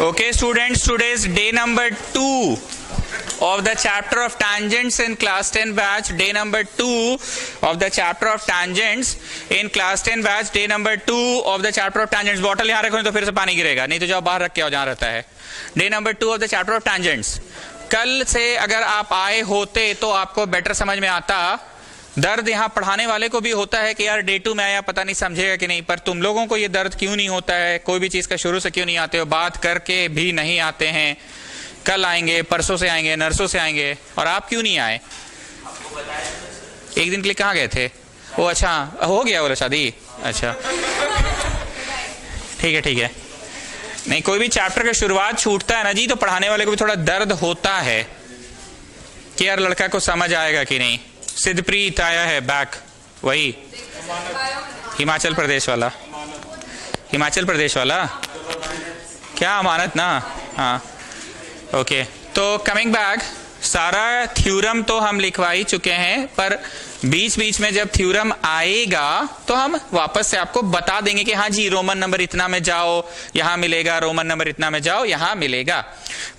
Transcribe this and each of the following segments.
Okay, students, today's day number 2 of the chapter of tangents in class 10 batch. Day number 2 of the chapter of tangents in class 10 batch. Day number 2 of the chapter of tangents. Bottle यहाँ रखो नहीं तो फिर से पानी गिरेगा, नहीं तो जाओ बाहर रख के आओ जहाँ रहता है. Day number 2 of the chapter of tangents. कल से अगर आप आए होते तो आपको बेटर समझ में आता. दर्द यहाँ पढ़ाने वाले को भी होता है कि यार डे 2 में आया पता नहीं समझेगा कि नहीं, पर तुम लोगों को ये दर्द क्यों नहीं होता है, कोई भी चीज का शुरू से क्यों नहीं आते हो, बात करके भी नहीं आते हैं. कल आएंगे, परसों से आएंगे, नरसों से आएंगे, और आप क्यों नहीं आए? एक दिन के लिए कहाँ गए थे? ओ अच्छा, हो गया बोला शादी. अच्छा ठीक है ठीक है. नहीं, कोई भी चैप्टर का शुरुआत छूटता है ना जी, तो पढ़ाने वाले को भी थोड़ा दर्द होता है कि यार लड़का को समझ आएगा कि नहीं. सिद्धप्रीत आया है बैक, वही हिमाचल प्रदेश वाला. हिमाचल प्रदेश वाला क्या अमानत ना. हाँ ओके. तो कमिंग बैक, सारा थ्योरम तो हम लिखवा ही चुके हैं, पर बीच बीच में जब थ्योरम आएगा तो हम वापस से आपको बता देंगे कि हाँ जी रोमन नंबर इतना में जाओ यहां मिलेगा, रोमन नंबर इतना में जाओ यहां मिलेगा.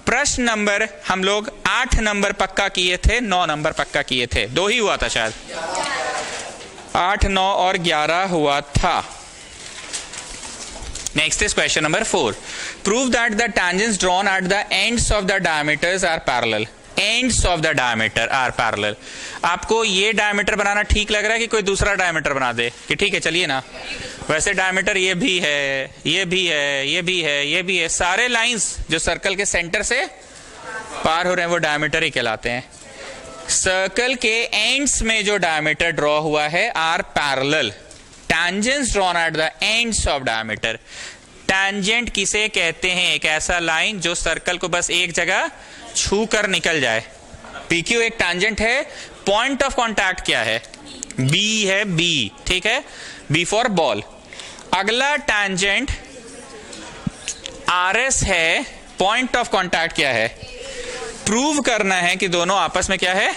प्रश्न नंबर हम लोग 8 नंबर पक्का किए थे, 9 नंबर पक्का किए थे, 2 ही हुआ था शायद. 8, 9 और 11 हुआ था. Next is question number 4. Prove that the tangents drawn at the ends of the diameters are parallel. Ends of the diameter are parallel. आपको ये डायमीटर बनाना ठीक लग रहा है कि कोई दूसरा डायमीटर बना दे कि ठीक है चलिए ना? वैसे डायमीटर ये भी है, ये भी है, ये भी है, ये भी है. सारे लाइंस जो सर्कल के सेंटर से पार हो रहे हैं वो डायमीटर ही कहलाते हैं. सर्कल के एंड्स में जो डायमीटर ड्रॉ हुआ है are parallel. Tangents drawn at the ends of diameter. Tangent किसे कहते हैं? एक ऐसा लाइन जो सर्कल को बस एक जगह छू कर निकल जाए. PQ एक tangent है. पॉइंट ऑफ कॉन्टैक्ट क्या है? B है, B. ठीक है, B फॉर बॉल. अगला tangent RS है. पॉइंट ऑफ कॉन्टैक्ट क्या है? प्रूव करना है कि दोनों आपस में क्या है?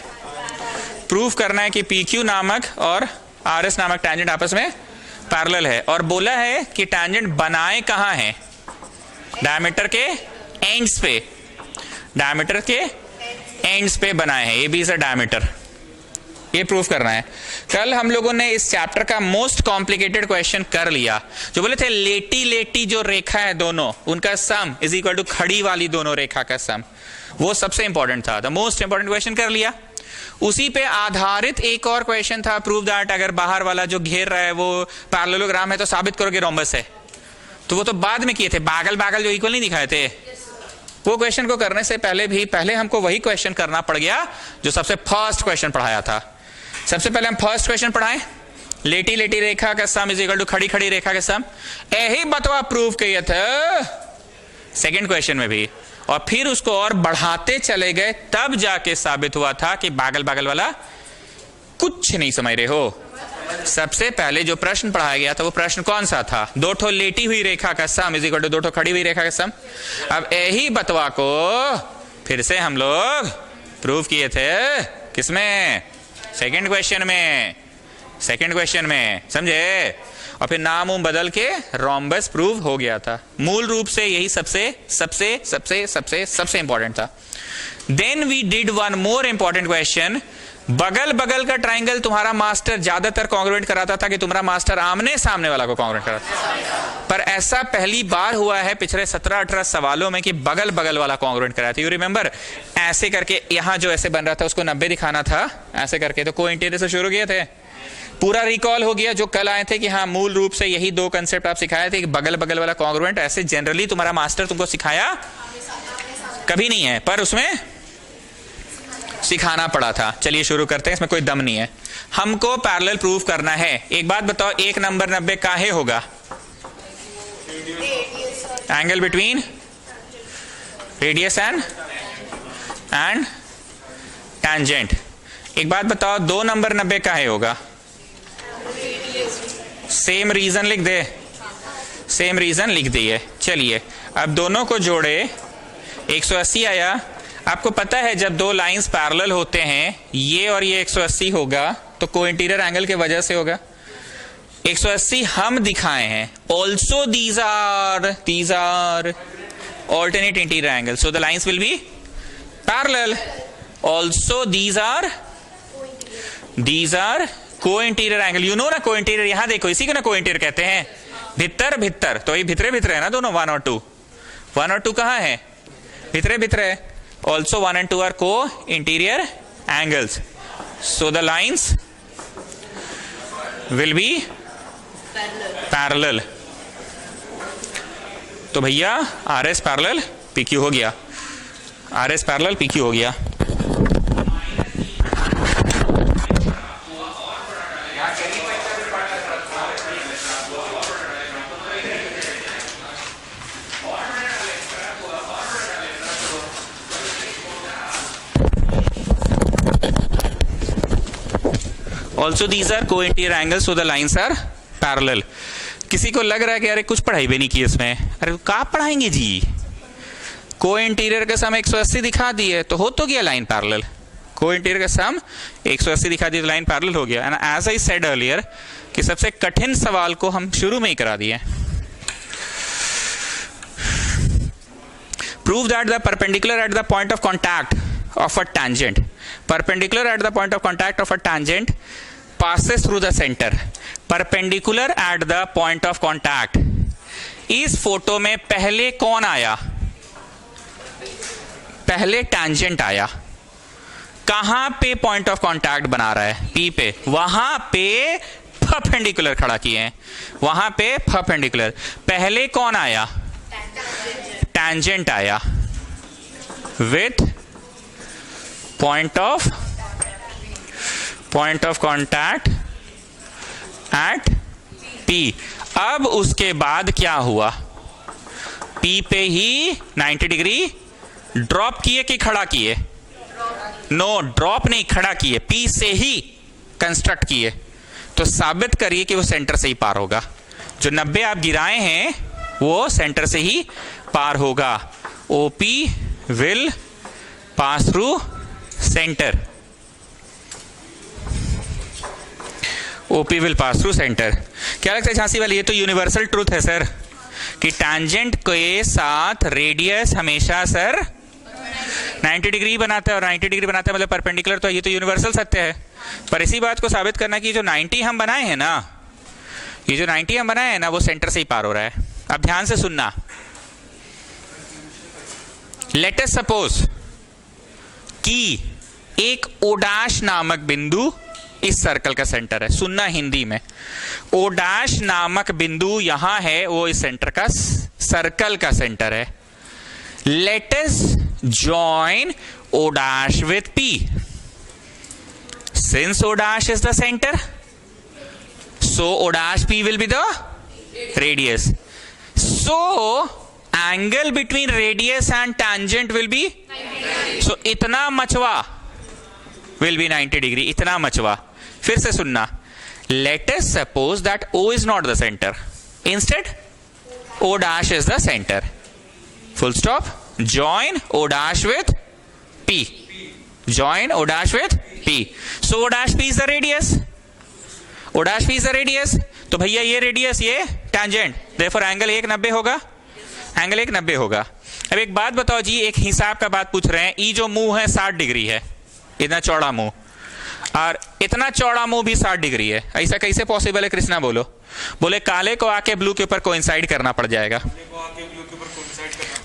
प्रूव करना है कि PQ नामक और RS नामक टैंजेंट आपस में पैरेलल है. और बोला है कि टैंजेंट बनाए कहां है? डायमीटर के एंड्स पे. डायमीटर के एंड्स पे बनाए हैं. A B is a diameter. ये प्रूफ करना है. कल हम लोगों ने इस चैप्टर का मोस्ट कॉम्प्लिकेटेड क्वेश्चन कर लिया. जो बोले थे लेटी लेटी जो रेखा है दोनों, उनका सम इज इक्वल टू खड़ी वाली दोनों रेखा का सम. वो सबसे इंपॉर्टेंट था. द मोस्ट इंपॉर्टेंट क्वेश्चन कर लिया. उसी पे आधारित एक और क्वेश्चन था, प्रूव दैट अगर बाहर वाला जो घेर रहा है वो पैरेललोग्राम है तो साबित करो कि रोम्बस है. तो वो तो बाद में किए थे. बागल बागल जो इक्वल नहीं दिखाए थे, वो क्वेश्चन को करने से पहले हमको वही क्वेश्चन करना पड़ गया जो सबसे फर्स्ट क्वेश्चन पढ़ाया था. सबसे पहले हम फर्स्ट क्वेश्चन पढ़ाएं, लेटी लेटी रेखा का सम इज इक्वल टू खड़ी खड़ी रेखा का सम. यही बतवा प्रूव किए थे सेकेंड क्वेश्चन में भी, और फिर उसको और बढ़ाते चले गए. तब जाके साबित हुआ था कि बागल बागल वाला कुछ नहीं समझ रहे हो. सबसे पहले जो प्रश्न पढ़ाया गया था वो प्रश्न कौन सा था? 2 ठो लेटी हुई रेखा का सम इज इक्वल टू 2 ठो खड़ी हुई रेखा का सम. अब यही बतवा को फिर से हम लोग प्रूव किए थे. किसमें? सेकेंड क्वेश्चन में. सेकेंड क्वेश्चन में, समझे? और फिर नाम बदल के रोम्बस प्रूव हो गया था. मूल रूप से यही सबसे सबसे सबसे सबसे सबसे इंपॉर्टेंट था. Then we did one more important question. बगल बगल का ट्राइंगल तुम्हारा मास्टर ज्यादातर कॉन्ग्रुएंट कराता था कि तुम्हारा मास्टर आमने सामने वाला को कॉन्ग्रुएंट कराता. पर ऐसा पहली बार हुआ है पिछले 17-18 सवालों में कि बगल बगल वाला कॉन्ग्रुएंट कराता. You remember? ऐसे करके यहां जो ऐसे बन रहा था उसको 90 दिखाना था. ऐसे करके तो को-इंटीरियर से शुरू किए थे. पूरा रिकॉल हो गया जो कल आए थे कि हाँ मूल रूप से यही 2 कंसेप्ट आप सिखाए थे कि बगल बगल वाला कॉन्ग्रुएंट. ऐसे जनरली तुम्हारा मास्टर तुमको सिखाया कभी नहीं है, पर उसमें सिखाना पड़ा था. चलिए शुरू करते हैं. इसमें कोई दम नहीं है. हमको पैरेलल प्रूफ करना है. एक बात बताओ, 1 नंबर 90 काहे होगा? Angle between radius and tangent. एक बात बताओ, 2 नंबर 90 काहे होगा? सेम रीजन लिख दे. सेम रीजन लिख दिए. चलिए अब दोनों को जोड़े, 180 आया. आपको पता है जब 2 लाइंस पैरेलल होते हैं, ये और ये 180 होगा तो को-इंटीरियर एंगल के वजह से होगा. 180 हम दिखाए हैं. Also these are alternate interior angles, so the lines will be parallel. Also these are co-interior angle. You know ना co-interior, यहां देखो इसी को ना co-interior कहते हैं, भितर, तो ये भितरे है ना दोनों, 1 और 2. 1 और 2 कहां है? भितरे है. Also 1 and 2 are co-interior angles, so the lines will be parallel. तो भैया RS पैरेलल PQ हो गया, RS पैरेलल PQ हो गया. Also these are co-interior angles, so the lines are parallel. किसी को लग रहा है कि अरे कुछ पढ़ाई भी नहीं की इसमें, अरे कहाँ पढ़ाएंगे जी, को-इंटीरियर का सम 180 दिखा दिए तो हो तो गया लाइन पैरेलल. को-इंटीरियर का सम 180 दिखा दिए तो लाइन पैरेलल हो गया. And as I said earlier कि सबसे कठिन सवाल को हम शुरू में ही करा दिए. Prove that the perpendicular at the point of contact of a tangent, perpendicular at the point of contact of a tangent passes through the center. Perpendicular at the point of contact. इस photo में पहले कौन आया? पहले tangent आया. कहां पे point of contact बना रहा है? P पे. वहां पे perpendicular खड़ा किए हैं, वहां पे perpendicular. पहले कौन आया? tangent आया with point of contact at P. अब उसके बाद क्या हुआ? P पे ही 90 डिग्री ड्रॉप किए कि खड़ा किए? नो, ड्रॉप नहीं, खड़ा किए. P से ही कंस्ट्रक्ट किए. तो साबित करिए कि वो सेंटर से ही पार होगा. जो 90 आप गिराए हैं वो सेंटर से ही पार होगा. OP will pass through center. OP will pass through center. क्या लगता है झांसी वाली? ये तो यूनिवर्सल ट्रूथ है सर कि टैंजेंट के साथ रेडियस हमेशा सर 90 डिग्री बनाता है, और 90 डिग्री बनाता है मतलब परपेंडिकुलर. तो ये तो यूनिवर्सल सत्य है. पर इसी बात को साबित करना कि जो 90 हम बनाए हैं ना, ये जो 90 हम बनाए हैं ना, वो सेंटर से ही पार हो रहा है. अब ध्यान से सुनना. लेट अस सपोज कि एक O' नामक बिंदु इस सर्कल का सेंटर है. सुनना हिंदी में, O' नामक बिंदु यहां है, वो इस सेंटर का, सर्कल का सेंटर है. Let us join O' with P. Since O' is the centre, so O' P will be the radius. So angle between radius and tangent will be, so इतना मचवा विल बी 90 डिग्री, इतना मचवा. फिर से सुनना. Let us suppose that O is not the center, instead O' is the center. Full stop. Join O' with P. Join O' with P. So O' P is the radius. O' P is the radius. तो भैया ये radius, ये tangent, therefore angle 190 होगा. Angle 190 होगा. अब एक बात बताओ जी, एक हिसाब का बात पूछ रहे हैं. ई जो मुंह है 60 डिग्री है, इतना चौड़ा मुंह, और इतना चौड़ा मुंह भी 60 डिग्री है. ऐसा कैसे पॉसिबल है कृष्णा? बोलो. बोले काले को आके ब्लू के ऊपर कोइंसाइड करना पड़ जाएगा.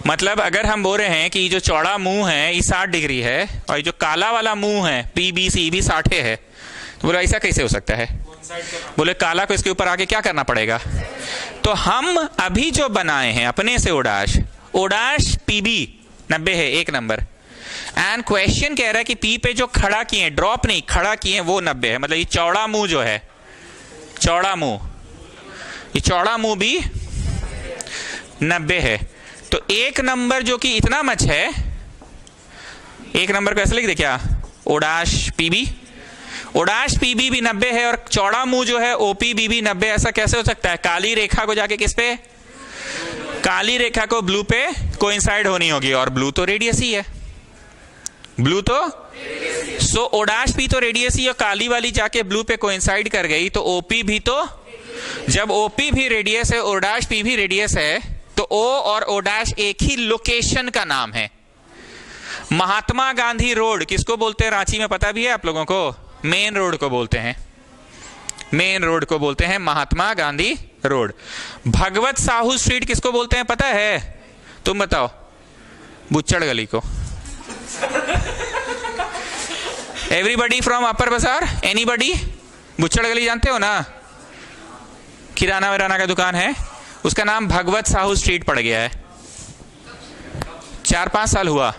मतलब अगर हम बोल रहे हैं कि जो चौड़ा मुंह है ये 60 डिग्री है, और ये जो काला वाला मुंह है PBC भी 60 है, तो बोले ऐसा कैसे हो सकता है? बोले काला को इसके ऊपर आके क्या करना पड़ेगा? तो हम अभी जो बनाए हैं अपने से O' PB 90 है, 1 नंबर. एंड क्वेश्चन कह रहा है कि P पे जो खड़ा किए हैं, ड्रॉप नहीं, खड़ा किए हैं, वो 90 है. मतलब ये चौड़ा मुंह जो है, चौड़ा मुंह, ये चौड़ा मुंह भी 90 है. तो 1 नंबर जो कि इतना मच है, 1 नंबर को ऐसे लिख दे क्या? O' PB. O' PB भी 90 है, और चौड़ा मुंह जो है OPB भी 90. ऐसा कैसे हो सकता है? काली रेखा को जाके किस पे? काली रेखा को ब्लू पे कोइंसाइड होनी होगी, और ब्लू तो रेडियस ही है. ब्लू तो सो O' P तो रेडियस ही, और काली वाली जाके ब्लू पे कोइंसाइड कर गई, तो OP भी तो, जब OP भी रेडियस है, O' P भी रेडियस है, तो ओ और ओ डैश एक ही लोकेशन का नाम है। महात्मा गांधी रोड किसको बोलते हैं रांची में, पता भी है आप लोगों को? मेन रोड को बोलते हैं, मेन रोड को बोलते हैं महात्मा गांधी रोड। भगवत साहू स्ट्रीट किसको बोलते हैं पता है? तुम बताओ। बुच्चड़ गली को। एवरीबडी फ्रॉम अपर बाजार, एनीबडी? बुच्चड़ गली जानते हो ना, किराना विराना का दुकान है, उसका नाम भगवत साहू स्ट्रीट पड़ गया है। 4-5 साल हुआ,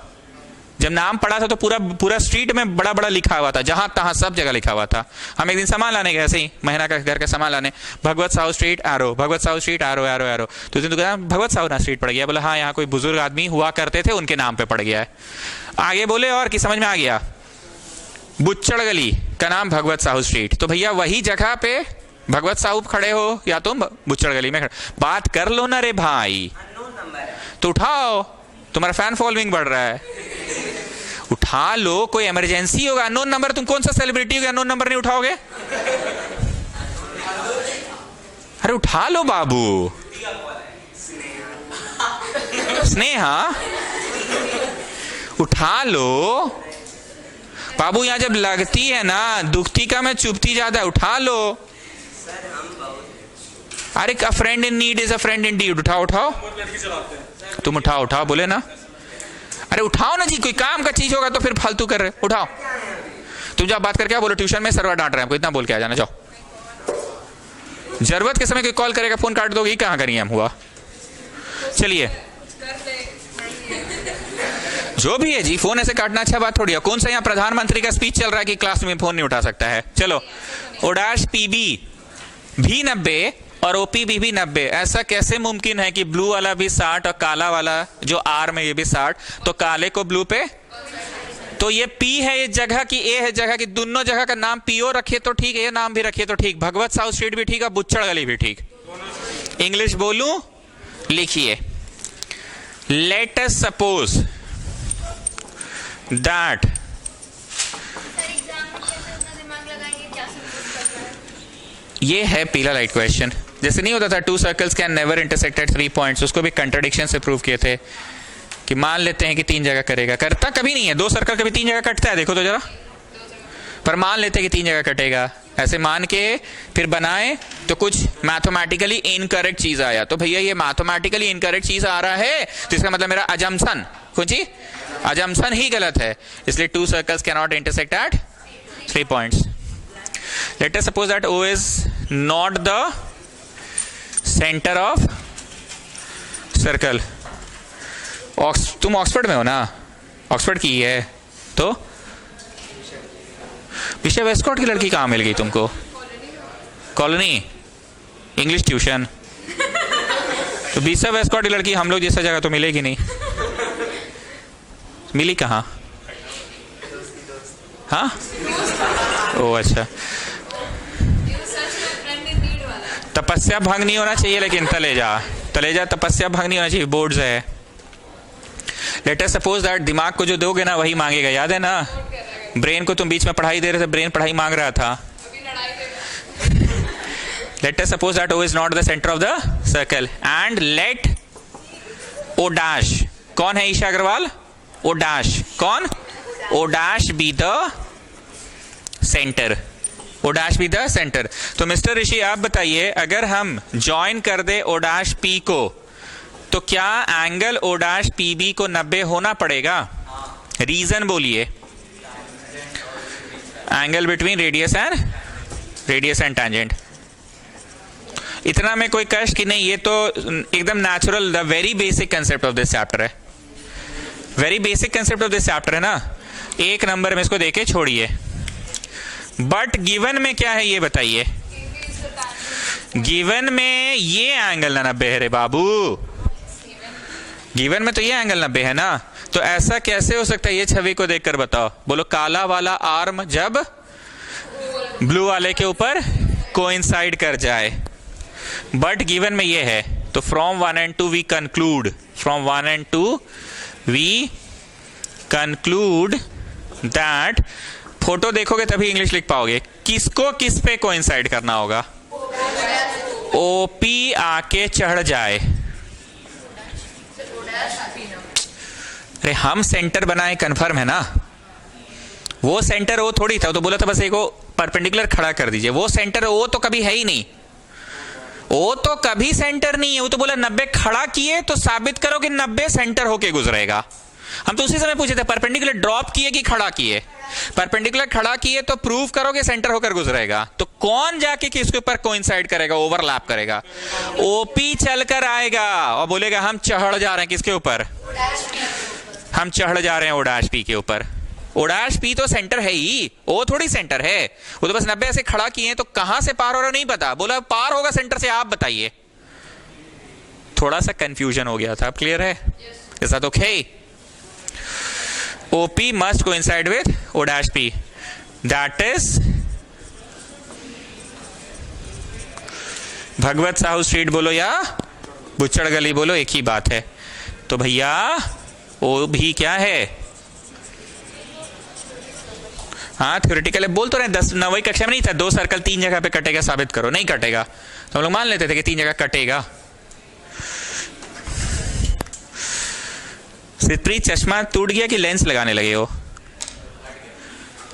जब नाम पड़ा था तो पूरा स्ट्रीट में बड़ा बड़ा लिखा हुआ था, जहां तहां सब जगह लिखा हुआ था। हम एक दिन सामान लाने गए, ऐसे ही महीना का घर का सामान लाने, Bhagwat Sahu street arrow, Bhagwat Sahu street arrow arrow arrow. तो उस दिन दुकान भगवत साहू ना स्ट्रीट पड़ गया। बोला हाँ यहाँ कोई बुजुर्ग आदमी हुआ करते थे, उनके नाम पे पड़ गया है। आगे बोले और कि समझ में आ गया, बुच्चड़ गली का नाम भगवत साहू स्ट्रीट। तो भैया वही जगह पे भगवत साहू खड़े हो या तुम बुच्चड़ गली में खड़े, बात कर लो ना रे भाई। तो उठाओ, तुम्हारा फैन फॉलोइंग बढ़ रहा है, उठा लो, कोई इमरजेंसी होगा। अननोन नंबर, तुम कौन सा सेलिब्रिटी हो अननोन नंबर नहीं उठाओगे? अरे उठा लो बाबू। स्नेहा उठा लो बाबू, यहां जब लगती है ना दुखती का मैं चुपती ज्यादा, उठा लो। अरे a friend in need is a friend indeed. उठाओ उठाओ, तुम उठाओ उठाओ, बोले ना। अरे उठाओ ना जी, कोई काम का चीज होगा तो फिर फालतू कर रहे, उठाओ। तुम जब बात करके बोलो ट्यूशन में सर्वर डांट रहे हैं हमको, इतना बोल के आ जाना, जाओ। जरूरत के समय कोई कॉल करेगा फोन काट दोगे, कहां करिए हम हुआ। चलिए जो भी है जी, फोन ऐसे काटना अच्छा बात थोड़ी है। कौन सा यहाँ प्रधानमंत्री का स्पीच चल रहा है कि क्लास में फोन नहीं उठा सकता है? चलो, ओडाश पीबी भी 90 और ओपीबी भी 90। ऐसा कैसे मुमकिन है कि ब्लू वाला भी 60 और काला वाला जो आर में ये भी 60, तो काले को ब्लू पे? तो ये पी है इस जगह की, ए है जगह की, दोनों जगह का नाम पीओ रखिए तो ठीक है, ये नाम भी रखिए तो ठीक। भगवत साहू स्ट्रीट भी ठीक है, बुच्चड़ गली भी ठीक। इंग्लिश बोलूं, लिखिए। लेट अस सपोज दैट ये है पीला लाइट क्वेश्चन। जैसे नहीं होता था 2 circles can never intersect at 3 points, उसको भी कंट्राडिक्शन से प्रूव किए थे कि मान लेते हैं कि 3 जगह करेगा, करता कभी नहीं है। 2 सर्कल कभी 3 जगह कटता है, देखो तो जरा, पर मान लेते हैं कि 3 जगह कटेगा। ऐसे मान के फिर बनाए तो कुछ मैथमेटिकली इनकरेक्ट चीज आया, तो भैया ये मैथमेटिकली इनकरेक्ट चीज आ रहा है तो इसका मतलब मेरा अजम्पशन, कौन सी अजम्पशन ही गलत है। इसलिए 2 circles can not intersect at 3 points. Let us suppose that O is not the center of circle. तुम ऑक्सफोर्ड में हो ना, ऑक्सफोर्ड की है, तो विषय वेस्टकॉट की लड़की कहाँ मिल गई तुमको? Colony, English tuition. तो विषय वेस्टकॉट की लड़की हम लोग जैसा जगह तो मिलेगी नहीं। मिली कहाँ? हाँ, ओ अच्छा। तपस्या भंग नहीं होना चाहिए, लेकिन तलेजा तपस्या भंग नहीं होना चाहिए, बोर्ड्स है। लेट अस सपोज दैट दिमाग को जो दोगे ना वही मांगेगा, याद है ना? ब्रेन को तुम बीच में पढ़ाई दे रहे थे, ब्रेन पढ़ाई मांग रहा था। Let us suppose that O is not the centre of the circle and let O dash, कौन है ईशा अग्रवाल? O डैश कौन? O dash B the centre, O dash B the centre. तो मिस्टर ऋषि आप बताइए, अगर हम ज्वाइन कर दे O डैश P को, तो क्या एंगल O डैश PB को 90 होना पड़ेगा? रीजन बोलिए। Angle between radius and tangent. इतना में कोई कष्ट कि नहीं, ये तो एकदम natural, the very basic concept of this chapter है। Very basic concept of this chapter है ना। 1 नंबर में इसको देके छोड़िए। बट गिवन में क्या है ये बताइए? गिवन में ये एंगल 90 है रे बाबू, गिवन में तो ये एंगल 90 है ना। तो ऐसा कैसे हो सकता है? ये छवि को देखकर बताओ। बोलो, काला वाला आर्म जब ब्लू वाले के ऊपर कोइंसाइड कर जाए। बट गिवन में ये है, तो from 1 and 2 we conclude, from 1 and 2 we conclude that, photo देखोगे तभी इंग्लिश लिख पाओगे, किसको किस पे कोइंसाइड करना होगा? ओपी आके चढ़ जाए, अरे हम सेंटर बनाए कंफर्म है ना, वो सेंटर ओ थोड़ी था, वो तो बोला था बस एक वो परपेंडिकुलर खड़ा कर दीजिए, वो सेंटर ओ तो कभी है ही नहीं, ओ तो कभी सेंटर नहीं है, वो तो बोला 90 खड़ा किए तो साबित करो कि 90 सेंटर होके गुजरेगा। हम तो उसी समय पूछे थे परपेंडिकुलर ड्रॉप किए कि खड़ा किए, परपेंडिकुलर खड़ा किए तो प्रूव करो कि सेंटर होकर गुजरेगा, तो कौन जाके किसके ऊपर कोइंसाइड करेगा, ओवरलैप करेगा, ओपी चलकर आएगा और बोलेगा हम चढ़ जा रहे हैं किसके ऊपर, हम चढ़ जा रहे हैं ओडैश पी के ऊपर। ओडैश पी तो सेंटर है ही, ओ थोड़ी सेंटर है, वो तो बस 90 ऐसे खड़ा किए हैं, तो कहां से पार हो रहा नहीं पता, बोला पार होगा सेंटर से, आप बताइए। थोड़ा सा कंफ्यूजन हो गया था, अब क्लियर है? Is that okay? OP must coincide with O'P. That is Bhagwat Sahu street बोलो या बुच्चड़ गली बोलो, एक ही बात है। तो भैया ओ भी क्या है? हाँ थ्योरेटिकल बोल तो रहे 9वीं कक्षा में नहीं था 2 सर्कल 3 जगह पे कटेगा, साबित करो, नहीं कटेगा, तो हम लोग मान लेते थे कि 3 जगह कटेगा। सिद्धप्रीत चश्मा टूट गया कि लेंस लगाने लगे हो?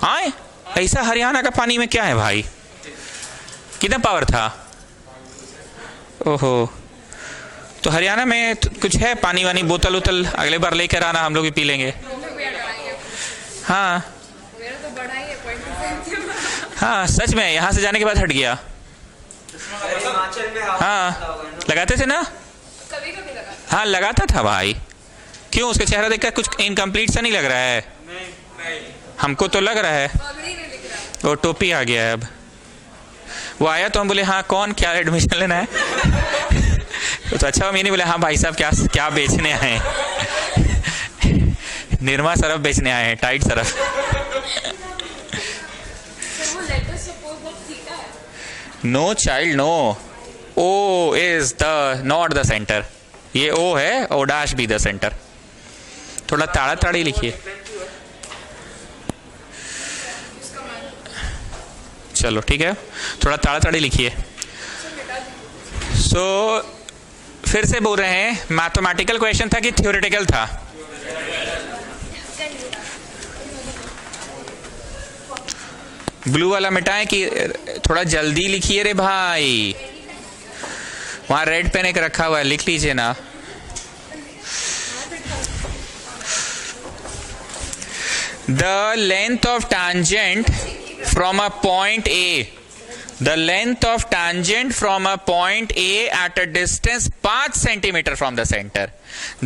आए ऐसा हरियाणा का पानी में क्या है भाई, कितना पावर था? ओहो, तो हरियाणा में कुछ है पानी वानी, बोतल उतल अगले बार लेकर आना, हम लोग भी पी लेंगे। हाँ हाँ सच में, यहाँ से जाने के बाद हट गया। हाँ लगाते थे ना, हाँ लगाता था भाई। क्यों, उसका चेहरा देखकर कुछ इनकम्प्लीट सा नहीं लग रहा है? हमको तो लग रहा है। वो टोपी आ गया है अब, वो आया तो हम बोले हाँ कौन, क्या एडमिशन लेना है? तो अच्छा हम ये नहीं बोले हाँ भाई साहब क्या क्या बेचने आए हैं? निरमा सरफ बेचने आए हैं, tight Surf. No child no, O is the not the centre, ये ओ है, O dash B the centre. थोड़ा ताड़ा ताड़ी लिखिए, चलो ठीक है, थोड़ा ताड़ा ताड़ी लिखिए। सो फिर से बोल रहे हैं, मैथमेटिकल क्वेश्चन था कि थ्योरेटिकल था? ब्लू वाला मिटाएं कि थोड़ा जल्दी लिखिए रे भाई, वहां रेड पेन एक रखा हुआ है, लिख लीजिए ना। The length of tangent from a point A, the length of tangent from a point A at a distance 5 centimeter from the center,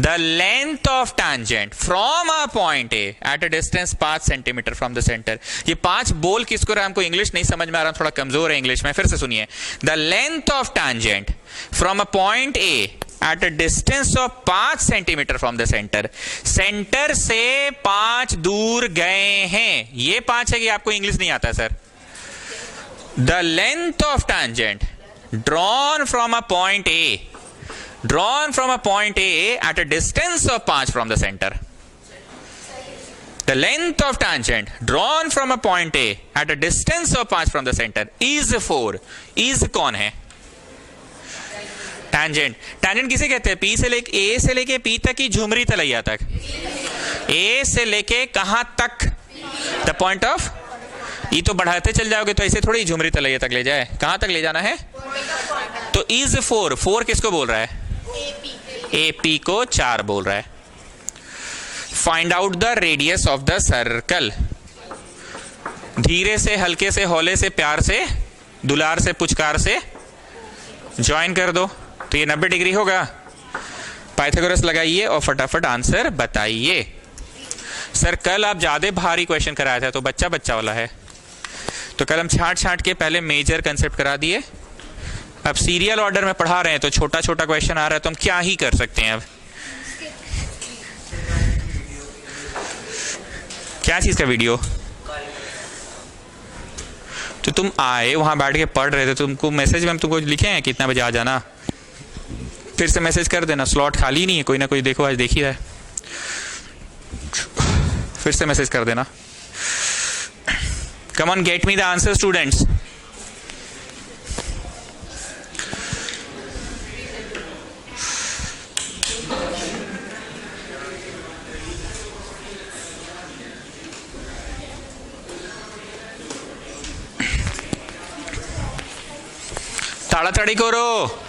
the length of tangent from a point A at a distance 5 centimeter from the center। ये 5 बोल किसको रहा, हमको English नहीं समझ में आ रहा, थोड़ा कमजोर है इंग्लिश में, फिर से सुनिए। The length of tangent from a point A at a distance of 5 centimeter from the center, centre से 5 दूर गए हैं, ये 5 है कि आपको इंग्लिश नहीं आता sir? The length of tangent drawn from a point A, drawn from a point A at a distance of 5 from the center, the length of tangent drawn from a point A at a distance of 5 from the center is 4। is कौन है? Tangent. Tangent किसे कहते हैं? P से लेके ए से लेके P तक की झुमरी तलैया तक, ए से लेके कहां तक? द पॉइंट ऑफ, ई तो बढ़ाते चल जाओगे तो ऐसे थोड़ी झुमरी तलैया तक ले जाए, कहां तक ले जाना है? तो इज 4, 4 किसको बोल रहा है? एपी को 4 बोल रहा है। Find out the radius of the circle. धीरे से, हल्के से, हौले से, प्यार से, दुलार से, पुचकार से ज्वाइन कर दो, तो ये 90 डिग्री होगा। पाइथागोरस लगाइए और फटाफट आंसर बताइए। सर कल आप ज्यादा भारी क्वेश्चन कराया था तो बच्चा बच्चा वाला है, तो कल हम छांट छांट के पहले मेजर कंसेप्ट करा दिए, अब सीरियल ऑर्डर में पढ़ा रहे हैं तो छोटा छोटा क्वेश्चन आ रहा है, तो हम क्या ही कर सकते हैं। अब क्या चीज का वीडियो? तो तुम आए वहां बैठ के पढ़ रहे थे, तुमको मैसेज में हम तुमको लिखे हैं कितना बजे आ जाना, फिर से मैसेज कर देना, स्लॉट खाली नहीं है, कोई ना कोई देखो आज देख ही रहा है, फिर से मैसेज कर देना। Come on get me the answer students. ताड़ाताड़ी करो।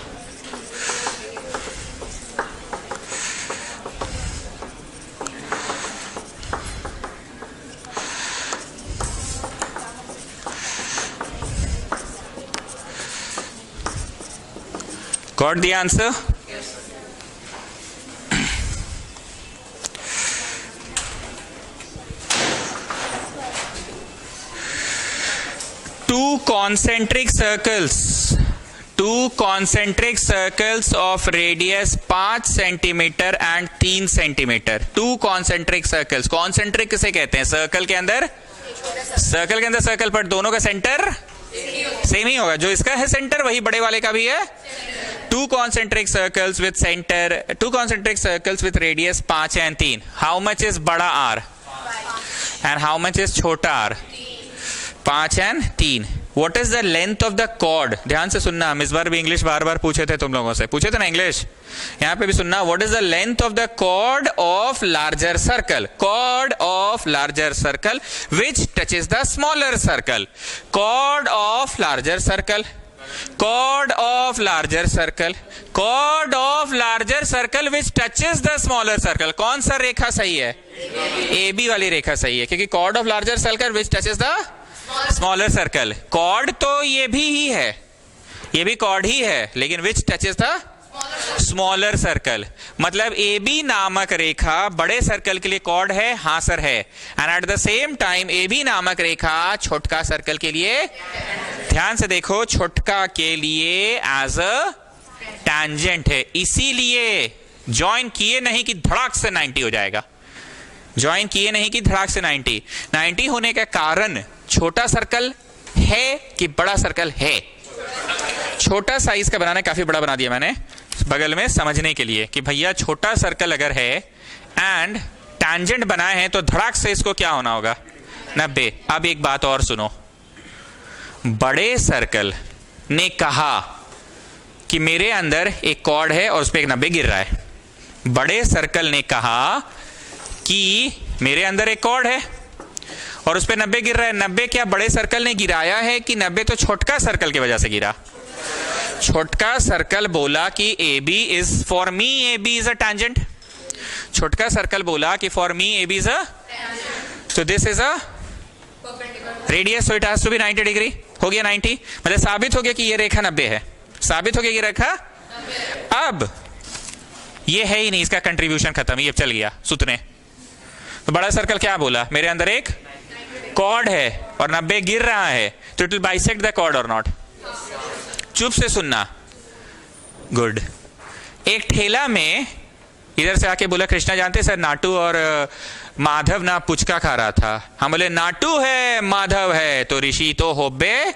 Got the answer? Two concentric circles of radius 5 centimetre and 3 centimetre. To concentric circles, concentric किसे कहते हैं? सर्कल के अंदर सर्कल पर दोनों का सेंटर सेम ही होगा। जो इसका है सेंटर वही बड़े वाले का भी है। Two concentric circles with radius 5 and 3। How much is बड़ा R and how much is छोटा R? 5 and 3। What is the length of the chord? ध्यान से सुनना, हम इस बार भी इंग्लिश बार बार पूछे थे तुम लोगों से, पूछे थे ना इंग्लिश, यहाँ पे भी सुनना। What is the length of the chord of larger circle? Chord of larger circle which touches the smaller circle. Chord of larger circle. Chord of larger circle. Chord of larger circle which touches the smaller circle. कौन सा रेखा सही है? AB वाली रेखा सही है, क्योंकि chord of larger circle which touches the smaller circle. Chord तो ये भी ही है, ये भी कॉर्ड ही है, लेकिन विच टचेस द स्मॉलर सर्कल। मतलब ए बी नामक रेखा बड़े सर्कल के लिए कॉर्ड है, हाँ सर है। And at the same time A B नामक रेखा छोटका सर्कल के लिए, ध्यान से देखो, छोटका के लिए एज अ टैंजेंट है। इसीलिए ज्वाइन किए नहीं कि धड़ाक से 90 हो जाएगा। ज्वाइन किए नहीं कि धड़ाक से 90 होने का कारण छोटा सर्कल है कि बड़ा सर्कल है। छोटा साइज का बनाना, काफी बड़ा बना दिया मैंने बगल में समझने के लिए कि भैया छोटा सर्कल अगर है एंड टैंजेंट बनाए हैं तो धड़ाक से इसको क्या होना होगा? 90। अब एक बात और सुनो, बड़े सर्कल ने कहा कि मेरे अंदर एक कॉर्ड है और उस पर एक 90 गिर रहा है। बड़े सर्कल ने कहा कि मेरे अंदर एक कॉर्ड है और उस पे 90 गिर रहा है। 90 क्या बड़े सर्कल ने गिराया है कि 90 तो छोटका सर्कल की वजह से गिरा? छोटका सर्कल बोला कि A B is for me, A B is a tangent. छोटका सर्कल बोला कि for me A B is a, तो this is a radius, so it has to be 90 degree. हो गया 90, मतलब साबित हो गया कि ये रेखा 90 है। साबित हो गया ये रेखा। अब ये है ही नहीं, इसका कंट्रीब्यूशन खत्म, ये चल गया सुतने। तो बड़ा सर्कल क्या बोला? मेरे अंदर एक कॉर्ड है और 90 गिर रहा है, तो it will bisect the chord और नॉट? चुप से सुनना, गुड। एक ठेला में इधर से आके बोला, कृष्णा जानते सर नाटू और माधव ना पुचका खा रहा था। हम बोले नाटू है माधव है तो ऋषि तो होबे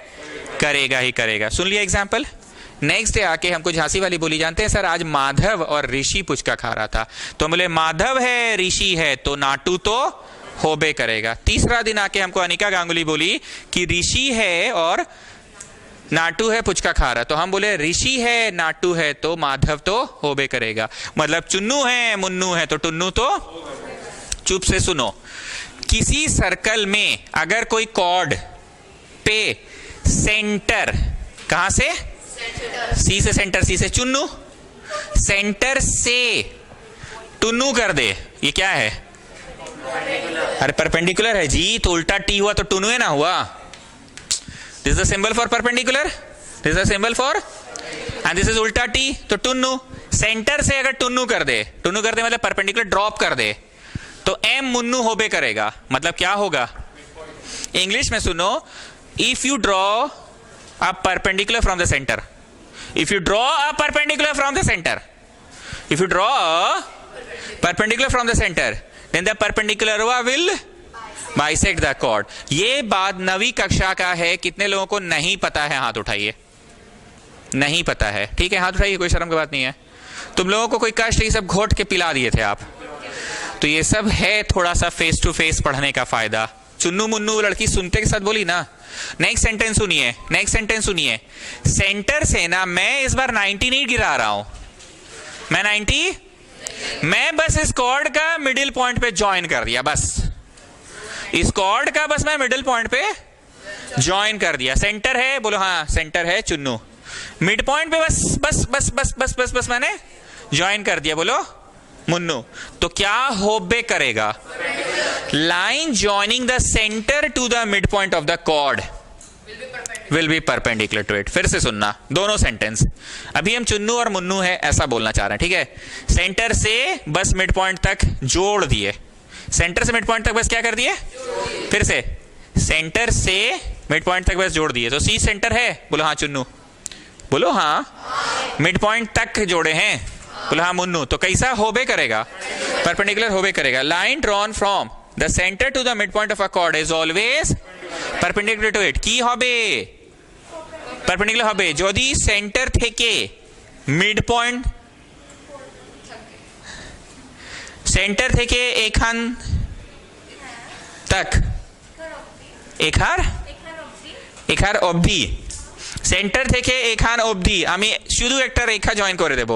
करेगा ही करेगा। सुन लिया एग्जाम्पल। नेक्स्ट डे आके हमको झांसी वाली बोली, जानते हैं सर आज माधव और ऋषि पुचका खा रहा था। तो बोले माधव है ऋषि है तो नाटू तो होबे करेगा। तीसरा दिन आके हमको अनिका गांगुली बोली कि ऋषि है और नाटू है पुचका खा रहा। तो हम बोले ऋषि है नाटू है तो माधव तो होबे करेगा। मतलब चुन्नू है मुन्नू है तो टुन्नू तो। चुप से सुनो, किसी सर्कल में अगर कोई कॉर्ड पे सेंटर, कहां से? सी से सेंटर, सी से चुन्नू, सेंटर से टुन्नू कर दे, ये क्या है? अरे परपेंडिकुलर है जी, तो उल्टा टी हुआ तो टुन्नू है ना हुआ। This is the symbol for perpendicular, this is the symbol for, and this is उल्टा टी तो टुन्नू। सेंटर से अगर टुन्नू कर दे मतलब परपेंडिकुलर ड्रॉप कर दे, तो एम मुन्नू होबे करेगा। मतलब क्या होगा? इंग्लिश में सुनो, if you draw a perpendicular from the center, if you draw a perpendicular from the center, if you draw a perpendicular from the center, then the perpendicular will bisect the chord. ये बात 9वीं कक्षा का है, कितने लोगों को नहीं पता है? हाथ उठाइए। नहीं पता है, ठीक है, हाथ उठाइए, कोई शर्म की बात नहीं है। तुम लोगों को कोई कष्ट, ये सब घोट के पिला दिए थे आप। तो ये सब है थोड़ा सा फेस टू फेस पढ़ने का फायदा। चुन्नू मुन्नू लड़की सुनते के साथ बोली ना। नेक्स्ट सेंटेंस सुनिए, नेक्स्ट सेंटेंस सुनिए। सेंटर से ना मैं इस बार 90 नहीं गिरा रहा हूं, मैं 90, मैं बस इस कॉर्ड का मिडिल पॉइंट पे ज्वाइन कर दिया। बस इस कॉर्ड का बस मैं मिडिल पॉइंट पे ज्वाइन कर दिया। सेंटर है, बोलो हाँ सेंटर है चुन्नू। मिड पॉइंट पे बस बस बस बस बस बस बस मैंने ज्वाइन कर दिया, बोलो मुन्नू, तो क्या होबे करेगा? Line joining the centre to the mid point of the chord will be perpendicular to it. फिर से सुनना दोनों सेंटेंस। अभी हम चुन्नू और मुन्नू है ऐसा बोलना चाह रहे हैं, ठीक है। सेंटर से बस मिड पॉइंट तक जोड़ दिए, सेंटर से मिड पॉइंट तक बस क्या कर दिए? फिर से सेंटर से मिड पॉइंट तक बस जोड़ दिए। तो सी सेंटर है, बोलो हाँ चुन्नू, बोलो हाँ। मिड पॉइंट तक जोड़े हैं, बोलो हाँ मुन्नू। तो कैसा होबे करेगा? परपेंडिकुलर होबे करेगा। Line drawn from the centre to the mid point of a chord is always perpendicular to it. की হবে परपेंडिकुलर হবে যদি সেন্টার থেকে মিড পয়েন্ট, সেন্টার থেকে এখান तक এখার অবধি, সেন্টার থেকে এখান অবধি আমি শুধু একটা রেখা জয়েন করে দেব,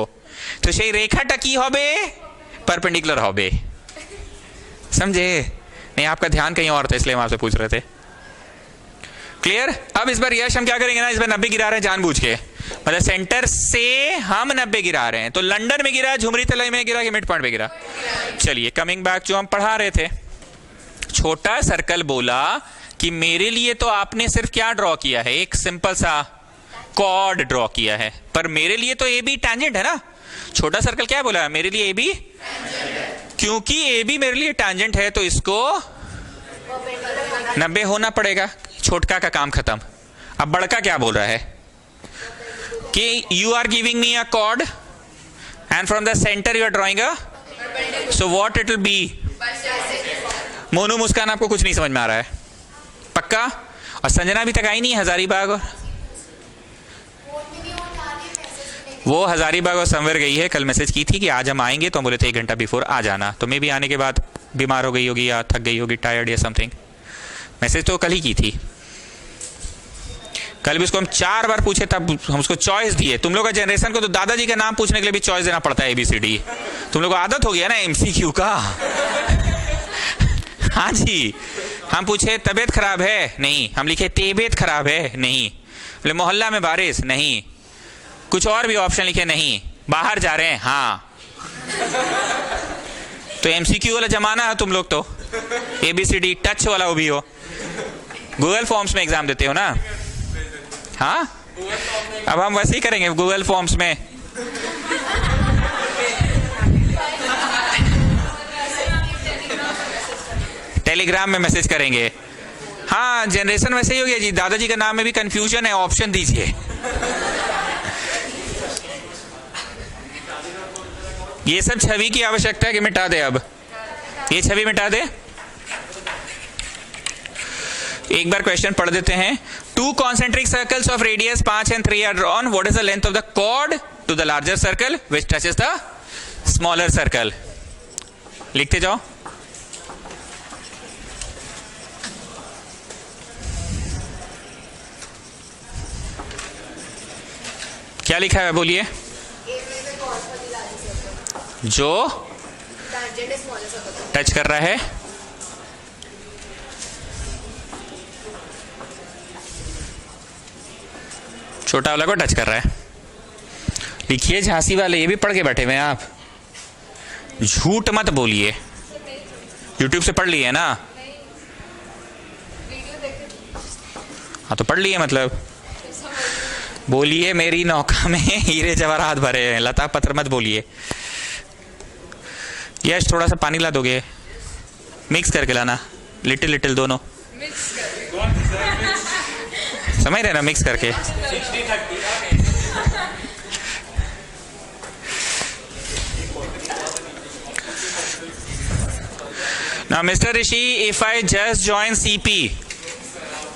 তো সেই রেখাটা কি হবে? परपेंडिकुलर হবে। समझे? नहीं, आपका ध्यान कहीं और था इसलिए हम आपसे पूछ रहे थे। क्लियर? अब इस बार यश हम क्या करेंगे ना, इस बार 90 गिरा रहे हैं जानबूझ के, मतलब सेंटर से हम 90 गिरा रहे हैं। तो लंदन में गिरा, झुमरी तलाई में गिरा कि मिड पॉइंट पे गिरा? चलिए कमिंग बैक, जो हम पढ़ा रहे थे, छोटा सर्कल बोला कि मेरे लिए तो आपने सिर्फ क्या ड्रॉ किया है, एक सिंपल सा कॉर्ड ड्रॉ किया है, पर मेरे लिए तो ए बी टैंजेंट है ना। छोटा सर्कल क्या बोला? मेरे लिए ए बी, क्योंकि ए बी मेरे लिए टैंजेंट है तो इसको 90 होना पड़ेगा। छोटका का काम खत्म। अब बड़का क्या बोल रहा है कि you are giving me a chord and from the centre you are drawing a, so what it will be? Monu Muskan आपको कुछ नहीं समझ में आ रहा है पक्का? और संजना अभी तक आई नहीं हजारीबाग, और वो हजारीबाग और समवेयर गई है। कल मैसेज की थी कि आज हम आएंगे, तो हम बोले थे 1 घंटा बिफोर आ जाना, तो मे भी आने के बाद बीमार हो गई होगी या थक गई होगी, टायर्ड या समथिंग। मैसेज तो कल ही की थी। कल भी उसको हम 4 बार पूछे, तब हम उसको चॉइस दिए। तुम लोग का जनरेशन को तो दादाजी का नाम पूछने के लिए भी चॉइस देना पड़ता है, ABCD। तुम लोग को आदत हो गया ना MCQ का। हाँ जी, हम पूछे तबीयत खराब है? नहीं। हम लिखे तबीयत खराब है? नहीं। बोले मोहल्ला में बारिश? नहीं। कुछ और भी ऑप्शन लिखे? नहीं। बाहर जा रहे हैं? हाँ। तो MCQ वाला जमाना है तुम लोग तो, ABCD टच वाला वो भी हो। गूगल फॉर्म्स में एग्जाम देते हो ना? हाँ, अब हम वैसे ही करेंगे गूगल फॉर्म्स में। टेलीग्राम में मैसेज करेंगे। हाँ, जनरेशन वैसे ही हो गया जी। दादाजी का नाम में भी कंफ्यूजन है, ऑप्शन दीजिए। ये सब छवि की आवश्यकता है कि मिटा दे। अब ये छवि मिटा दे। एक बार क्वेश्चन पढ़ देते हैं। 2 concentric circles of radius 5 and 3 are drawn. What is the length of the chord to the larger circle which touches the smaller circle? लिखते जाओ। क्या लिखा है बोलिए? जो टच कर रहा है छोटा वाला को टच कर रहा है। लिखिए झांसी वाले, ये भी पढ़ के बैठे हुए हैं आप। झूठ मत बोलिए। YouTube से पढ़ लिए ना? हाँ तो पढ़ लिए, मतलब बोलिए मेरी नौका में हीरे जवाहरात भरे हैं, लता पत्र मत बोलिए। यश थोड़ा सा पानी ला दोगे? मिक्स करके लाना, लिटिल लिटिल दोनों। समझ रहे ना? मिक्स करके। Now Mr. Rishi, if I just join CP,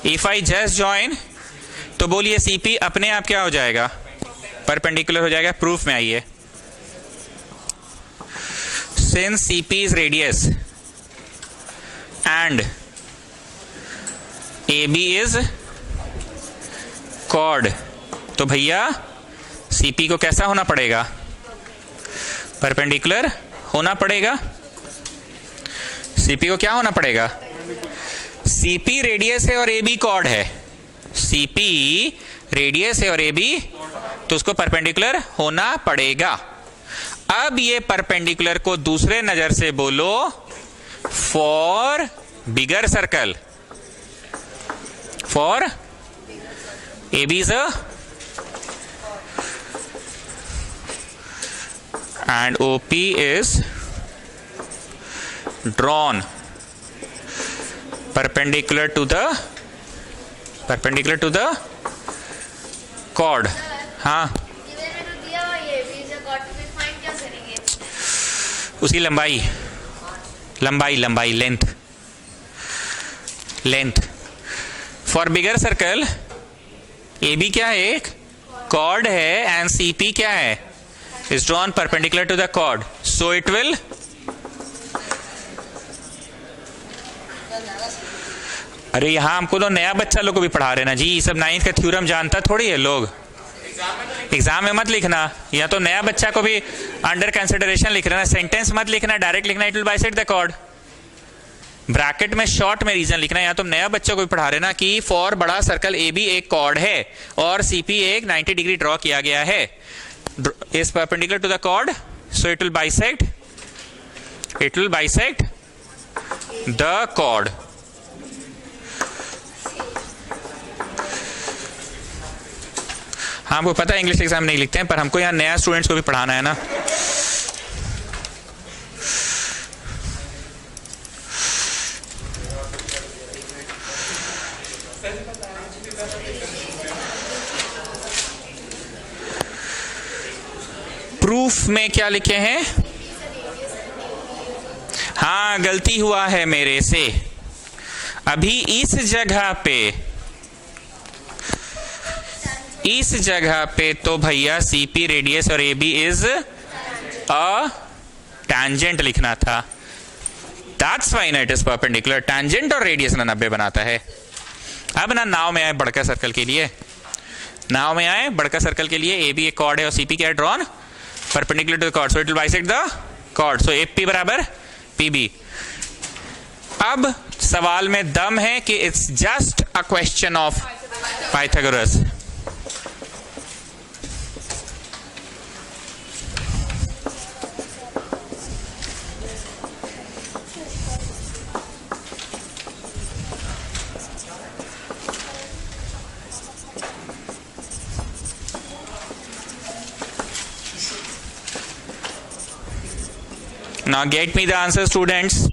if I just join, तो बोलिए CP अपने आप क्या हो जाएगा? परपेंडिकुलर हो जाएगा। प्रूफ में आइए। Since CP is radius and AB is chord, तो भैया CP को कैसा होना पड़ेगा? परपेंडिकुलर होना पड़ेगा। CP को क्या होना पड़ेगा? CP रेडियस है और AB कॉर्ड है। CP रेडियस है और AB तो उसको परपेंडिकुलर होना पड़ेगा। अब ये परपेंडिकुलर को दूसरे नजर से बोलो, for bigger circle, for AB is a and OP is drawn perpendicular to the chord। हाँ, उसकी लंबाई length. For bigger circle AB क्या है, एक कॉर्ड है, एंड CP क्या है, is drawn perpendicular to the chord, so it will अरे यहां हमको तो नया बच्चा लोग को भी पढ़ा रहे ना जी, ये सब 9th का थ्योरम जानता थोड़ी है लोग, एग्जाम में मत लिखना, या तो नया बच्चा को भी अंडर कंसिडरेशन लिख रहा, सेंटेंस मत लिखना, डायरेक्ट लिखना it will bisect the chord, bracket में शॉर्ट में रीजन लिखना, या तुम नया बच्चों को भी पढ़ा रहे ना कि फॉर बड़ा सर्कल AB एक कॉर्ड है और CP एक 90 डिग्री ड्रॉ किया गया है, is perpendicular to the chord, so it will bisect the chord. हाँ, हमको पता है इंग्लिश एग्जाम नहीं लिखते हैं, पर हमको यहाँ नया स्टूडेंट्स को भी पढ़ाना है ना। प्रूफ में क्या लिखे हैं, हाँ गलती हुआ है मेरे से, अभी इस जगह पे तो भैया CP रेडियस और AB इज अ टैंजेंट लिखना था, that's why it is perpendicular, tangent और रेडियस ना 90 बनाता है। अब ना नाव में आए बड़का सर्कल के लिए, AB एक कॉर्ड है और CP क्या है, drawn perpendicular to the chord, so it will bisect the chord, so AP बराबर PB। अब सवाल में दम है कि it's just a question of Pythagoras. Now get me the answer, students.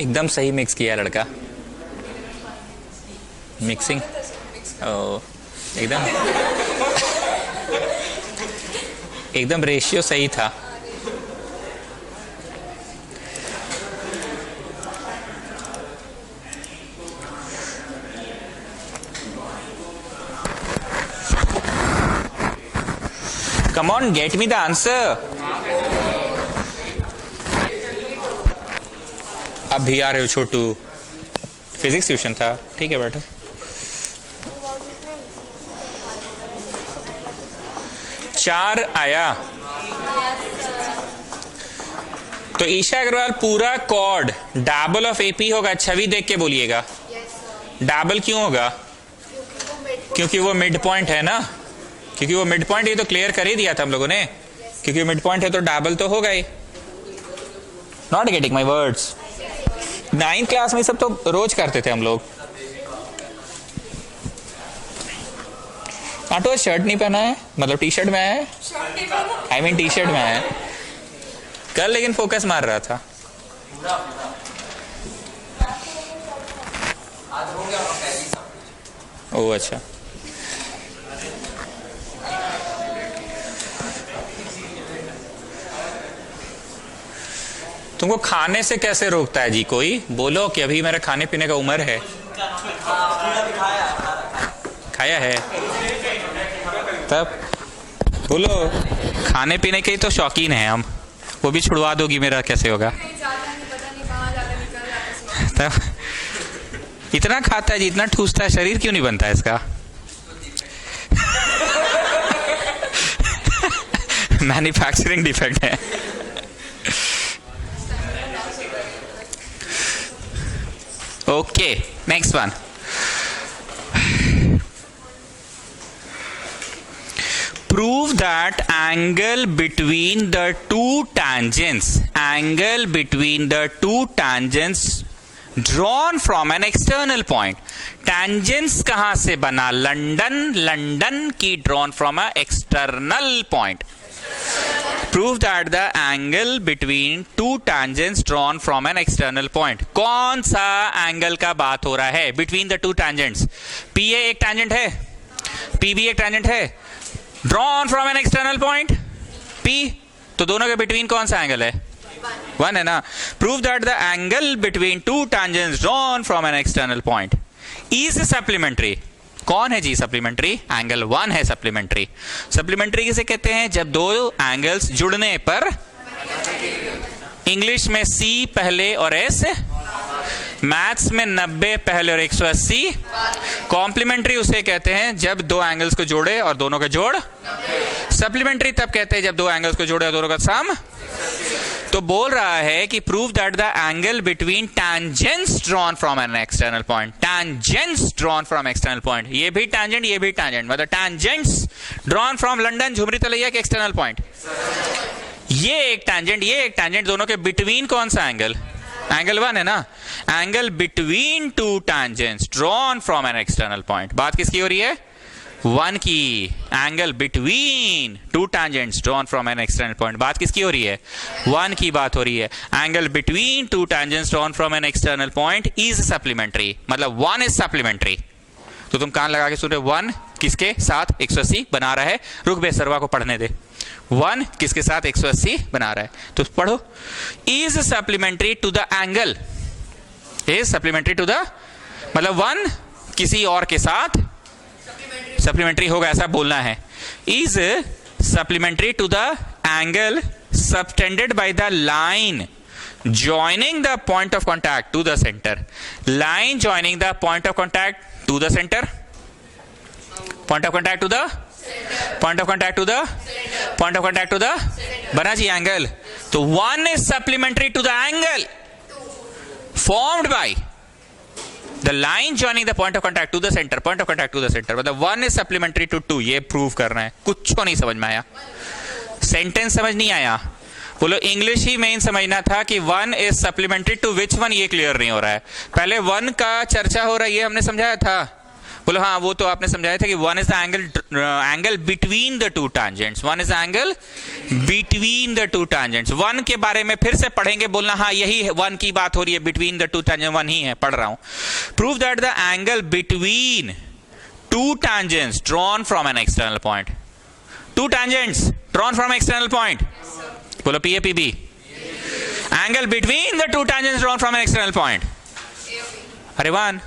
एकदम सही मिक्स किया लड़का, मिक्सिंग एकदम रेशियो सही था। Come on, get me the answer. अब भी आ रहे हो छोटू, फिजिक्स ट्यूशन था, ठीक है बैठो। चार आया तो ईशा अग्रवाल पूरा कॉर्ड डबल ऑफ AP होगा, छवि देख के बोलिएगा। डबल क्यों होगा? क्योंकि वो मिड पॉइंट है ना, क्योंकि वो मिड पॉइंट, ये तो क्लियर कर ही दिया था हम लोगों ने, क्योंकि मिड पॉइंट है तो डबल तो होगा ही। Not getting my words. 9th class में सब तो रोज करते थे हम लोग। तो शर्ट नहीं पहना है, मतलब टी शर्ट में है, आई मीन टी शर्ट में है कल, लेकिन फोकस मार रहा था। ओह अच्छा, तुमको खाने से कैसे रोकता है जी? कोई बोलो कि अभी मेरा खाने पीने का उम्र है। खाया है तब बोलो, खाने पीने के ही तो शौकीन है हम, वो भी छुड़वा दोगी मेरा कैसे होगा? तब इतना खाता है जी, इतना ठूसता है, शरीर क्यों नहीं बनता है इसका? मैन्युफैक्चरिंग डिफेक्ट है। Okay, next one. Prove that angle between the two tangents drawn from an external point. Tangents कहां से बना? लंदन की drawn from a external point. Prove that the angle between two tangents drawn from an external point. कौन सा angle का बात हो रहा है? Between the two tangents. PA एक tangent है, PB एक tangent है, drawn from an external point P, तो दोनों के बिटवीन कौन सा एंगल है? 1 है ना। Prove that the angle between two tangents drawn from an external point is supplementary. कौन है जी सप्लीमेंट्री? एंगल 1 है सप्लीमेंट्री। सप्लीमेंट्री किसे कहते हैं? जब दो एंगल्स जुड़ने पर, इंग्लिश में C पहले और S, मैथ्स में 90 पहले और 180। कॉम्प्लीमेंट्री उसे कहते हैं जब दो एंगल्स को जोड़े और दोनों का जोड़। सप्लीमेंट्री तब कहते हैं जब दो एंगल्स को जोड़े और दोनों का सम। तो बोल रहा है कि prove that the angle between tangents drawn from an external point, tangents drawn from external point, ये भी टैंजेंट ये भी टैंजेंट, मतलब tangents drawn from London Jhumri Telaiya के एक्सटर्नल पॉइंट, ये एक टैंजेंट, दोनों के बिटवीन कौन सा एंगल? एंगल 1 है ना। Angle between two tangents drawn from an external point, बात किसकी हो रही है? 1 की। Angle between two tangents drawn from an external point, बात किसकी हो रही है? 1 की बात हो रही है। Angle between two tangents drawn from an external point is supplementary, मतलब 1 इज सप्लीमेंट्री। तो तुम कान लगा के सुन रहे, 1 किसके साथ 180 बना रहा है? रुक बे, सरवा को पढ़ने दे। 1 किसके साथ 180 बना रहा है? तो पढ़ो, is supplementary to the angle, is supplementary to the, मतलब 1 किसी और के साथ सप्लीमेंट्री होगा, ऐसा बोलना है। Is supplementary to the angle subtended by the line joining the point of contact to the center, line joining the point of contact to the center, point of contact to the point of contact to the point of contact to the, बना जी angle. तो 1 is supplementary to the angle formed by the line joining the point of contact to the center, point of contact to the center, मतलब 1 is supplementary to 2, ये prove करना है। कुछ को नहीं समझ में आया, सेंटेंस समझ नहीं आया, बोलो इंग्लिश ही मेन समझना था कि 1 is supplementary to which one, ये क्लियर नहीं हो रहा है। पहले 1 का चर्चा हो रहा है, ये हमने समझाया था। बोलो हाँ, वो तो आपने समझाया था कि 1 is the angle between the two tangents, 1 is the angle between the two tangents. 1 के बारे में फिर से पढ़ेंगे, बोलना हाँ यही 1 की बात हो रही है, बिटवीन द टू टैंजेंट 1 ही है, पढ़ रहा हूं। Prove that the angle between two tangents drawn from an external point, two tangents drawn from external point, बोलो PAPB, angle between the two tangents drawn from an external point, अरे 1,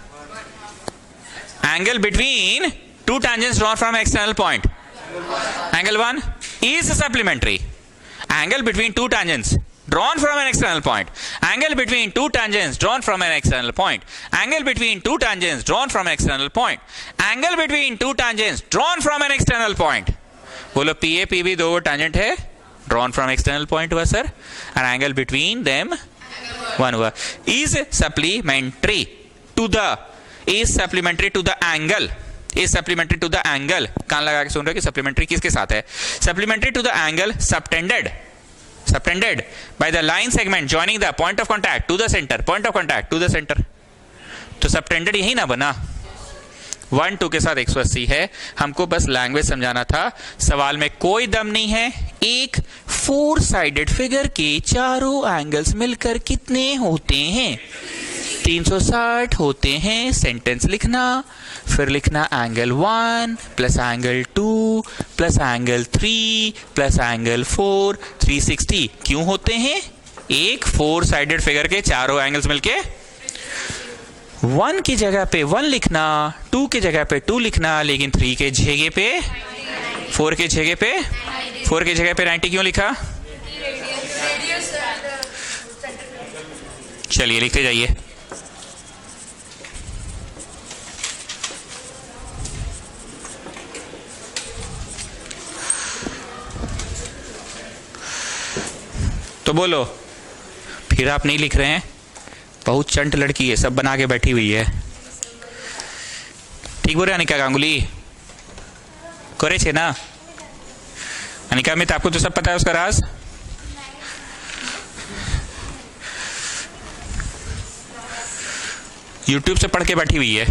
angle between two tangents drawn from external point, angle 1 is supplementary, angle between two tangents drawn from an external point, angle between two tangents drawn from an external point, angle between two tangents drawn from an external point, angle between two tangents drawn from an external point, बोलो PAPB दो tangent है, drawn from external point हुआ sir, and angle between them 1 हुआ, is supplementary to the, is supplementary to the angle, is supplementary to the angle, कान लगा के सुन रहे हो कि supplementary किसके साथ है? supplementary to the angle subtended, subtended by the line segment joining the point of contact to the centre, point of contact to the centre. तो subtended यही ना बना, 1 2 के साथ 180 है। हमको बस लैंग्वेज समझाना था, सवाल में कोई दम नहीं है। एक 4 साइडेड फिगर के चारों एंगल्स मिलकर कितने होते हैं? 360 होते हैं। सेंटेंस लिखना, फिर लिखना angle 1 plus angle 2 plus angle 3 plus angle 4, 360 क्यों होते हैं? एक 4 साइडेड फिगर के चारों एंगल्स मिलके 1 की जगह पे 1 लिखना, 2 की जगह पे 2 लिखना, लेकिन 3 के जगह पे 4 के जगह पे 4 के जगह पे 90 क्यों लिखा? चलिए लिखते जाइए। तो बोलो, फिर आप नहीं लिख रहे हैं? बहुत चंट लड़की है, सब बना के बैठी हुई है। ठीक बोल रहे अनिका गांगुली? करे छे ना अनिका मित, आपको तो सब पता है उसका राज। YouTube से पढ़ के बैठी हुई है।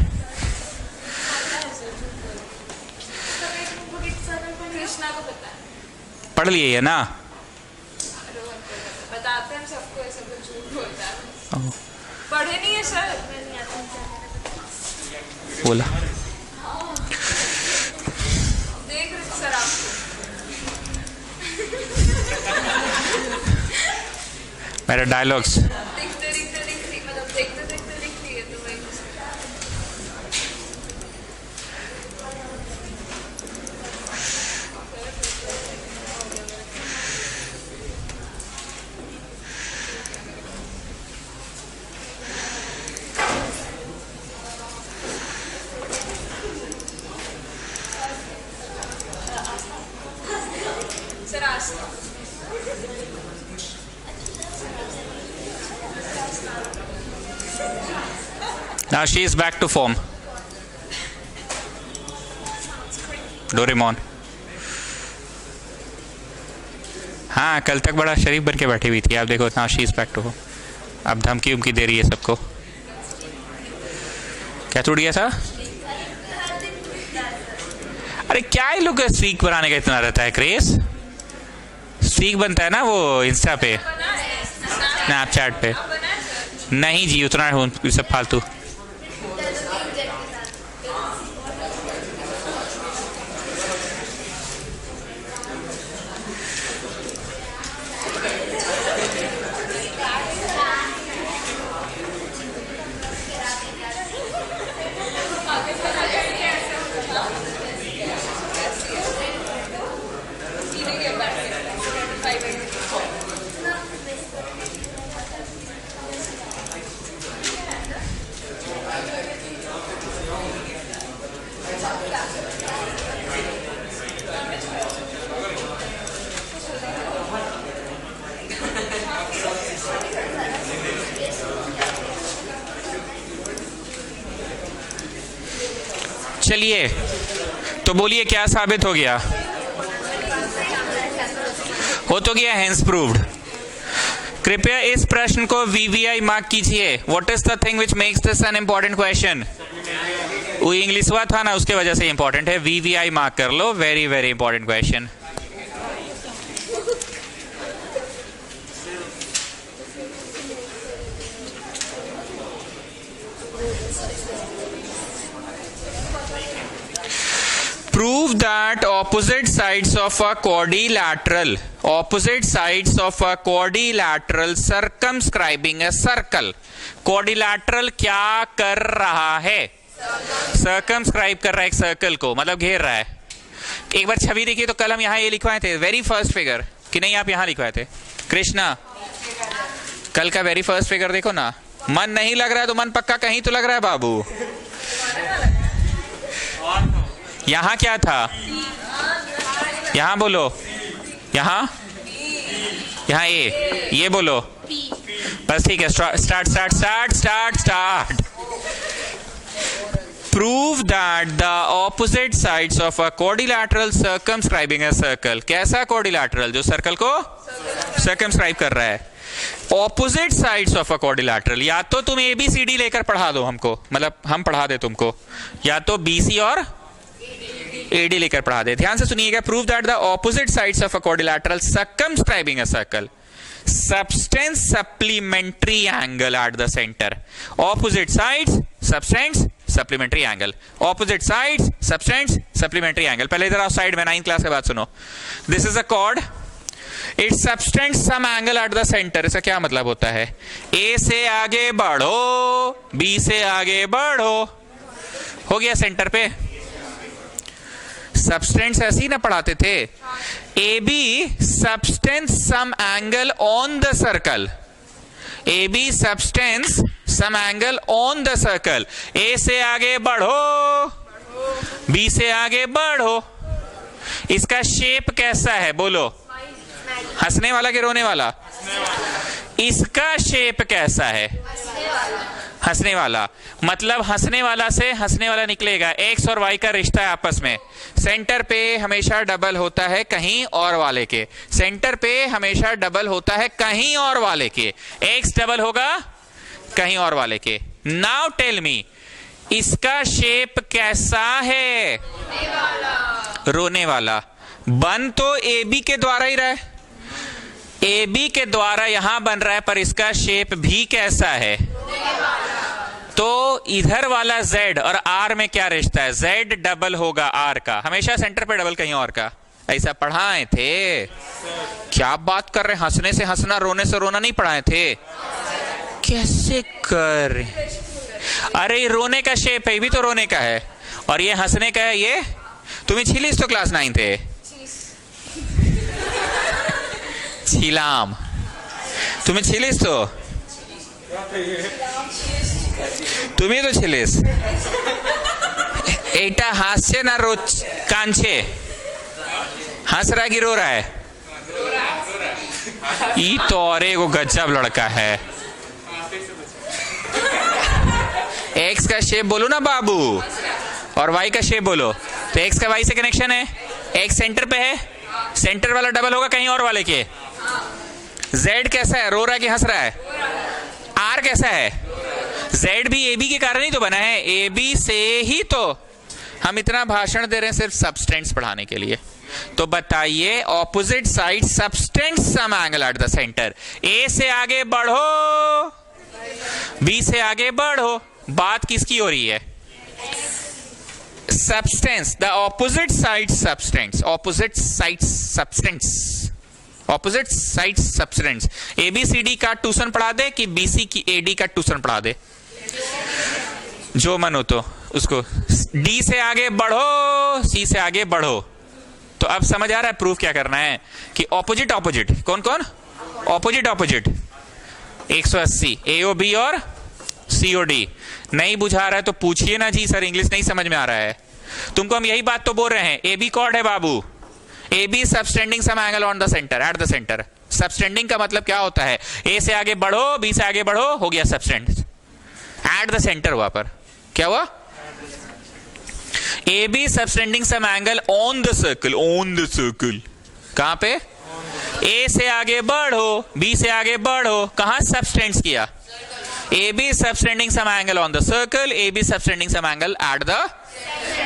पढ़ लिए है ना? बताते हैं सबको, ऐसा कुछ झूठ बोलता है। पढ़े नहीं है सर? बोला देख रहे सर आपको। मेरे डायलॉग्स देखते मतलब देखते लिख लिए तो वही। सर आज now she is back to form. Doraemon. हाँ, कल तक बड़ा शरीफ बन के बैठी हुई थी, आप देखो now she is back to form। अब धमकी उमकी दे रही है सबको। क्या टूट गया था? अरे क्या ये लोग स्ट्रीक बनाने का इतना रहता है क्रेज? स्ट्रीक बनता है ना वो इंस्टा पे, स्नैपचैट पे। नहीं जी, उतना सब फालतू। चलिए तो बोलिए क्या साबित हो गया? हो तो गया हेंस प्रूव्ड। कृपया इस प्रश्न को VVI मार्क कीजिए। What is the thing which makes this an important question? वो इंग्लिश हुआ था ना, उसके वजह से इंपॉर्टेंट है। VVI मार्क कर लो, very very important question. Prove that opposite sides of a quadrilateral circumscribing a circle। quadrilateral क्या कर रहा है? circumscribe कर रहा है एक सर्कल को, मतलब घेर रहा है। एक बार छवि देखिए तो कल हम यहाँ ये लिखवाए थे, वेरी फर्स्ट फिगर, कि नहीं आप यहाँ लिखवाए थे? कृष्णा, कल का वेरी फर्स्ट फिगर देखो ना। मन नहीं लग रहा है तो मन पक्का कहीं तो लग रहा है बाबू। यहाँ क्या था? यहाँ बोलो, यहाँ ये बोलो बस, ठीक है। Start. Prove that the opposite sides of a quadrilateral circumscribing a circle। कैसा quadrilateral? जो सर्कल को सर्कमस्क्राइब कर रहा है। Opposite sides of a quadrilateral, या तो तुम ABCD लेकर पढ़ा दो हमको, मतलब हम पढ़ा दे तुमको, या तो BC और AD लेकर पढ़ा दे। ध्यान से सुनिएगा। Prove that the opposite sides of a quadrilateral circumscribing a circle substance supplementary angle at the center. Opposite sides substance supplementary angle. Opposite sides substance supplementary angle. पहले इधर आओ साइड में, 9th क्लास के बाद सुनो। This is a chord. It subtends some angle at the center. इसका क्या मतलब होता है? A से आगे बढ़ो, B से आगे बढ़ो, हो गया सेंटर पे। सब्सटेंस ऐसे ही ना पढ़ाते थे। AB subtends some angle on the circle. AB subtends some angle on the circle. A से आगे बढ़ो, B से आगे बढ़ो। इसका शेप कैसा है बोलो? हंसने वाला कि रोने वाला? इसका शेप कैसा है? हंसने वाला। मतलब हंसने वाला से हंसने वाला निकलेगा। एक्स और वाई का रिश्ता है आपस में। सेंटर पे हमेशा डबल होता है कहीं और वाले के, सेंटर पे हमेशा डबल होता है कहीं और वाले के। एक्स डबल होगा कहीं और वाले के। नाउ टेल मी, इसका शेप कैसा है? रोने वाला। बन तो AB के द्वारा ही रहा है, AB के द्वारा यहां बन रहा है, पर इसका शेप भी कैसा है? तो इधर वाला Z और R में क्या रिश्ता है? Z डबल होगा R का, हमेशा सेंटर पे डबल कहीं और का। ऐसा पढ़ाए थे? क्या बात कर रहे हैं? हंसने से हंसना, रोने से रोना नहीं पढ़ाए थे? कैसे कर? अरे रोने का शेप है, भी तो रोने का है, और ये हंसने का है। ये तुम्हें छिलिस तो क्लास 9 थे। छिलाम, तुम्हें छिलिस तो तुम्ही तो छिलिस। एटा हास्य ना रोज कांचे, हंस रहा कि रो रहा है? ई तो और एगो गजब लड़का है। एक्स का शेप बोलो ना बाबू, और वाई का शेप बोलो। तो एक्स का वाई से कनेक्शन है, एक्स सेंटर पे है, सेंटर वाला डबल होगा कहीं और वाले के। जेड कैसा है? रो रहा है कि हंस रहा है? आर कैसा है? जेड भी AB के कारण ही तो बना है, AB से ही तो हम इतना भाषण दे रहे हैं सिर्फ सब्सटेंस पढ़ाने के लिए। तो बताइए, opposite side subtends some angle at the centre. A से आगे बढ़ो, B से आगे बढ़ो। बात किसकी हो रही है? Substance, the opposite side substance, opposite side substance, opposite side substance. ABCD का ट्यूशन पढ़ा दे कि BC की AD का ट्यूशन पढ़ा दे, जो मन हो तो उसको। D से आगे बढ़ो, C से आगे बढ़ो। तो अब समझ आ रहा है प्रूफ क्या करना है? कि ऑपोजिट ऑपोजिट, कौन कौन? ऑपोजिट ऑपोजिट 180, AOB और COD। नहीं बुझा रहा है तो पूछिए ना जी, सर इंग्लिश नहीं समझ में आ रहा है। तुमको हम यही बात तो बोल रहे हैं। AB कॉर्ड है बाबू, AB subtending some angle on the centre, at the centre. Subtending का मतलब क्या होता है? A से आगे बढ़ो, B से आगे बढ़ो, हो गया सबस्टेंड। एट द सेंटर हुआ, पर क्या हुआ? AB subtending some angle on the circle, on the circle. कहां पे? A से आगे बढ़ो, B से आगे बढ़ो, कहां सबस्टेंड्स किया? AB subtending some angle on the circle, AB subtending some angle at the,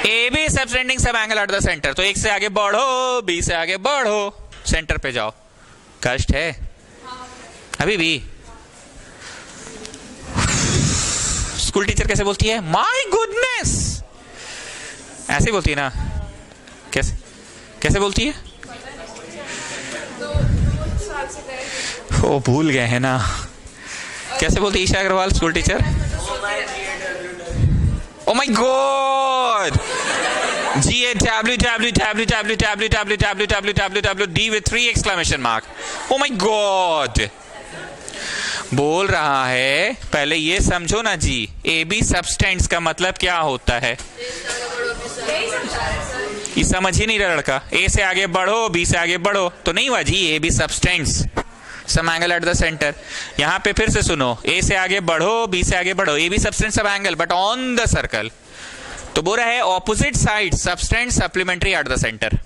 AB subtending some angle at the center। तो एक से आगे बढ़ो, B से आगे बढ़ो, सेंटर पे जाओ। कष्ट है अभी भी? स्कूल टीचर कैसे बोलती है? माय गुडनेस, ऐसे बोलती है ना? कैसे कैसे बोलती है? ओ भूल गए हैं ना, कैसे बोलती Isha Agrawal school teacher? Oh my God, GAWWWWWWWWD with 3 exclamation mark। Oh my God बोल रहा है। पहले ये समझो ना जी, AB सबस्टेंस का मतलब क्या होता है? ये समझ ही नहीं रहा लड़का। A से आगे बढ़ो, B से आगे बढ़ो, तो नहीं हुआ जी AB subtends some angle at the centre. यहां पे फिर से सुनो, A से आगे बढ़ो, B से आगे बढ़ो, AB subtends some angle but on the circle. तो बोल रहा है opposite side subtends supplementary at the centre.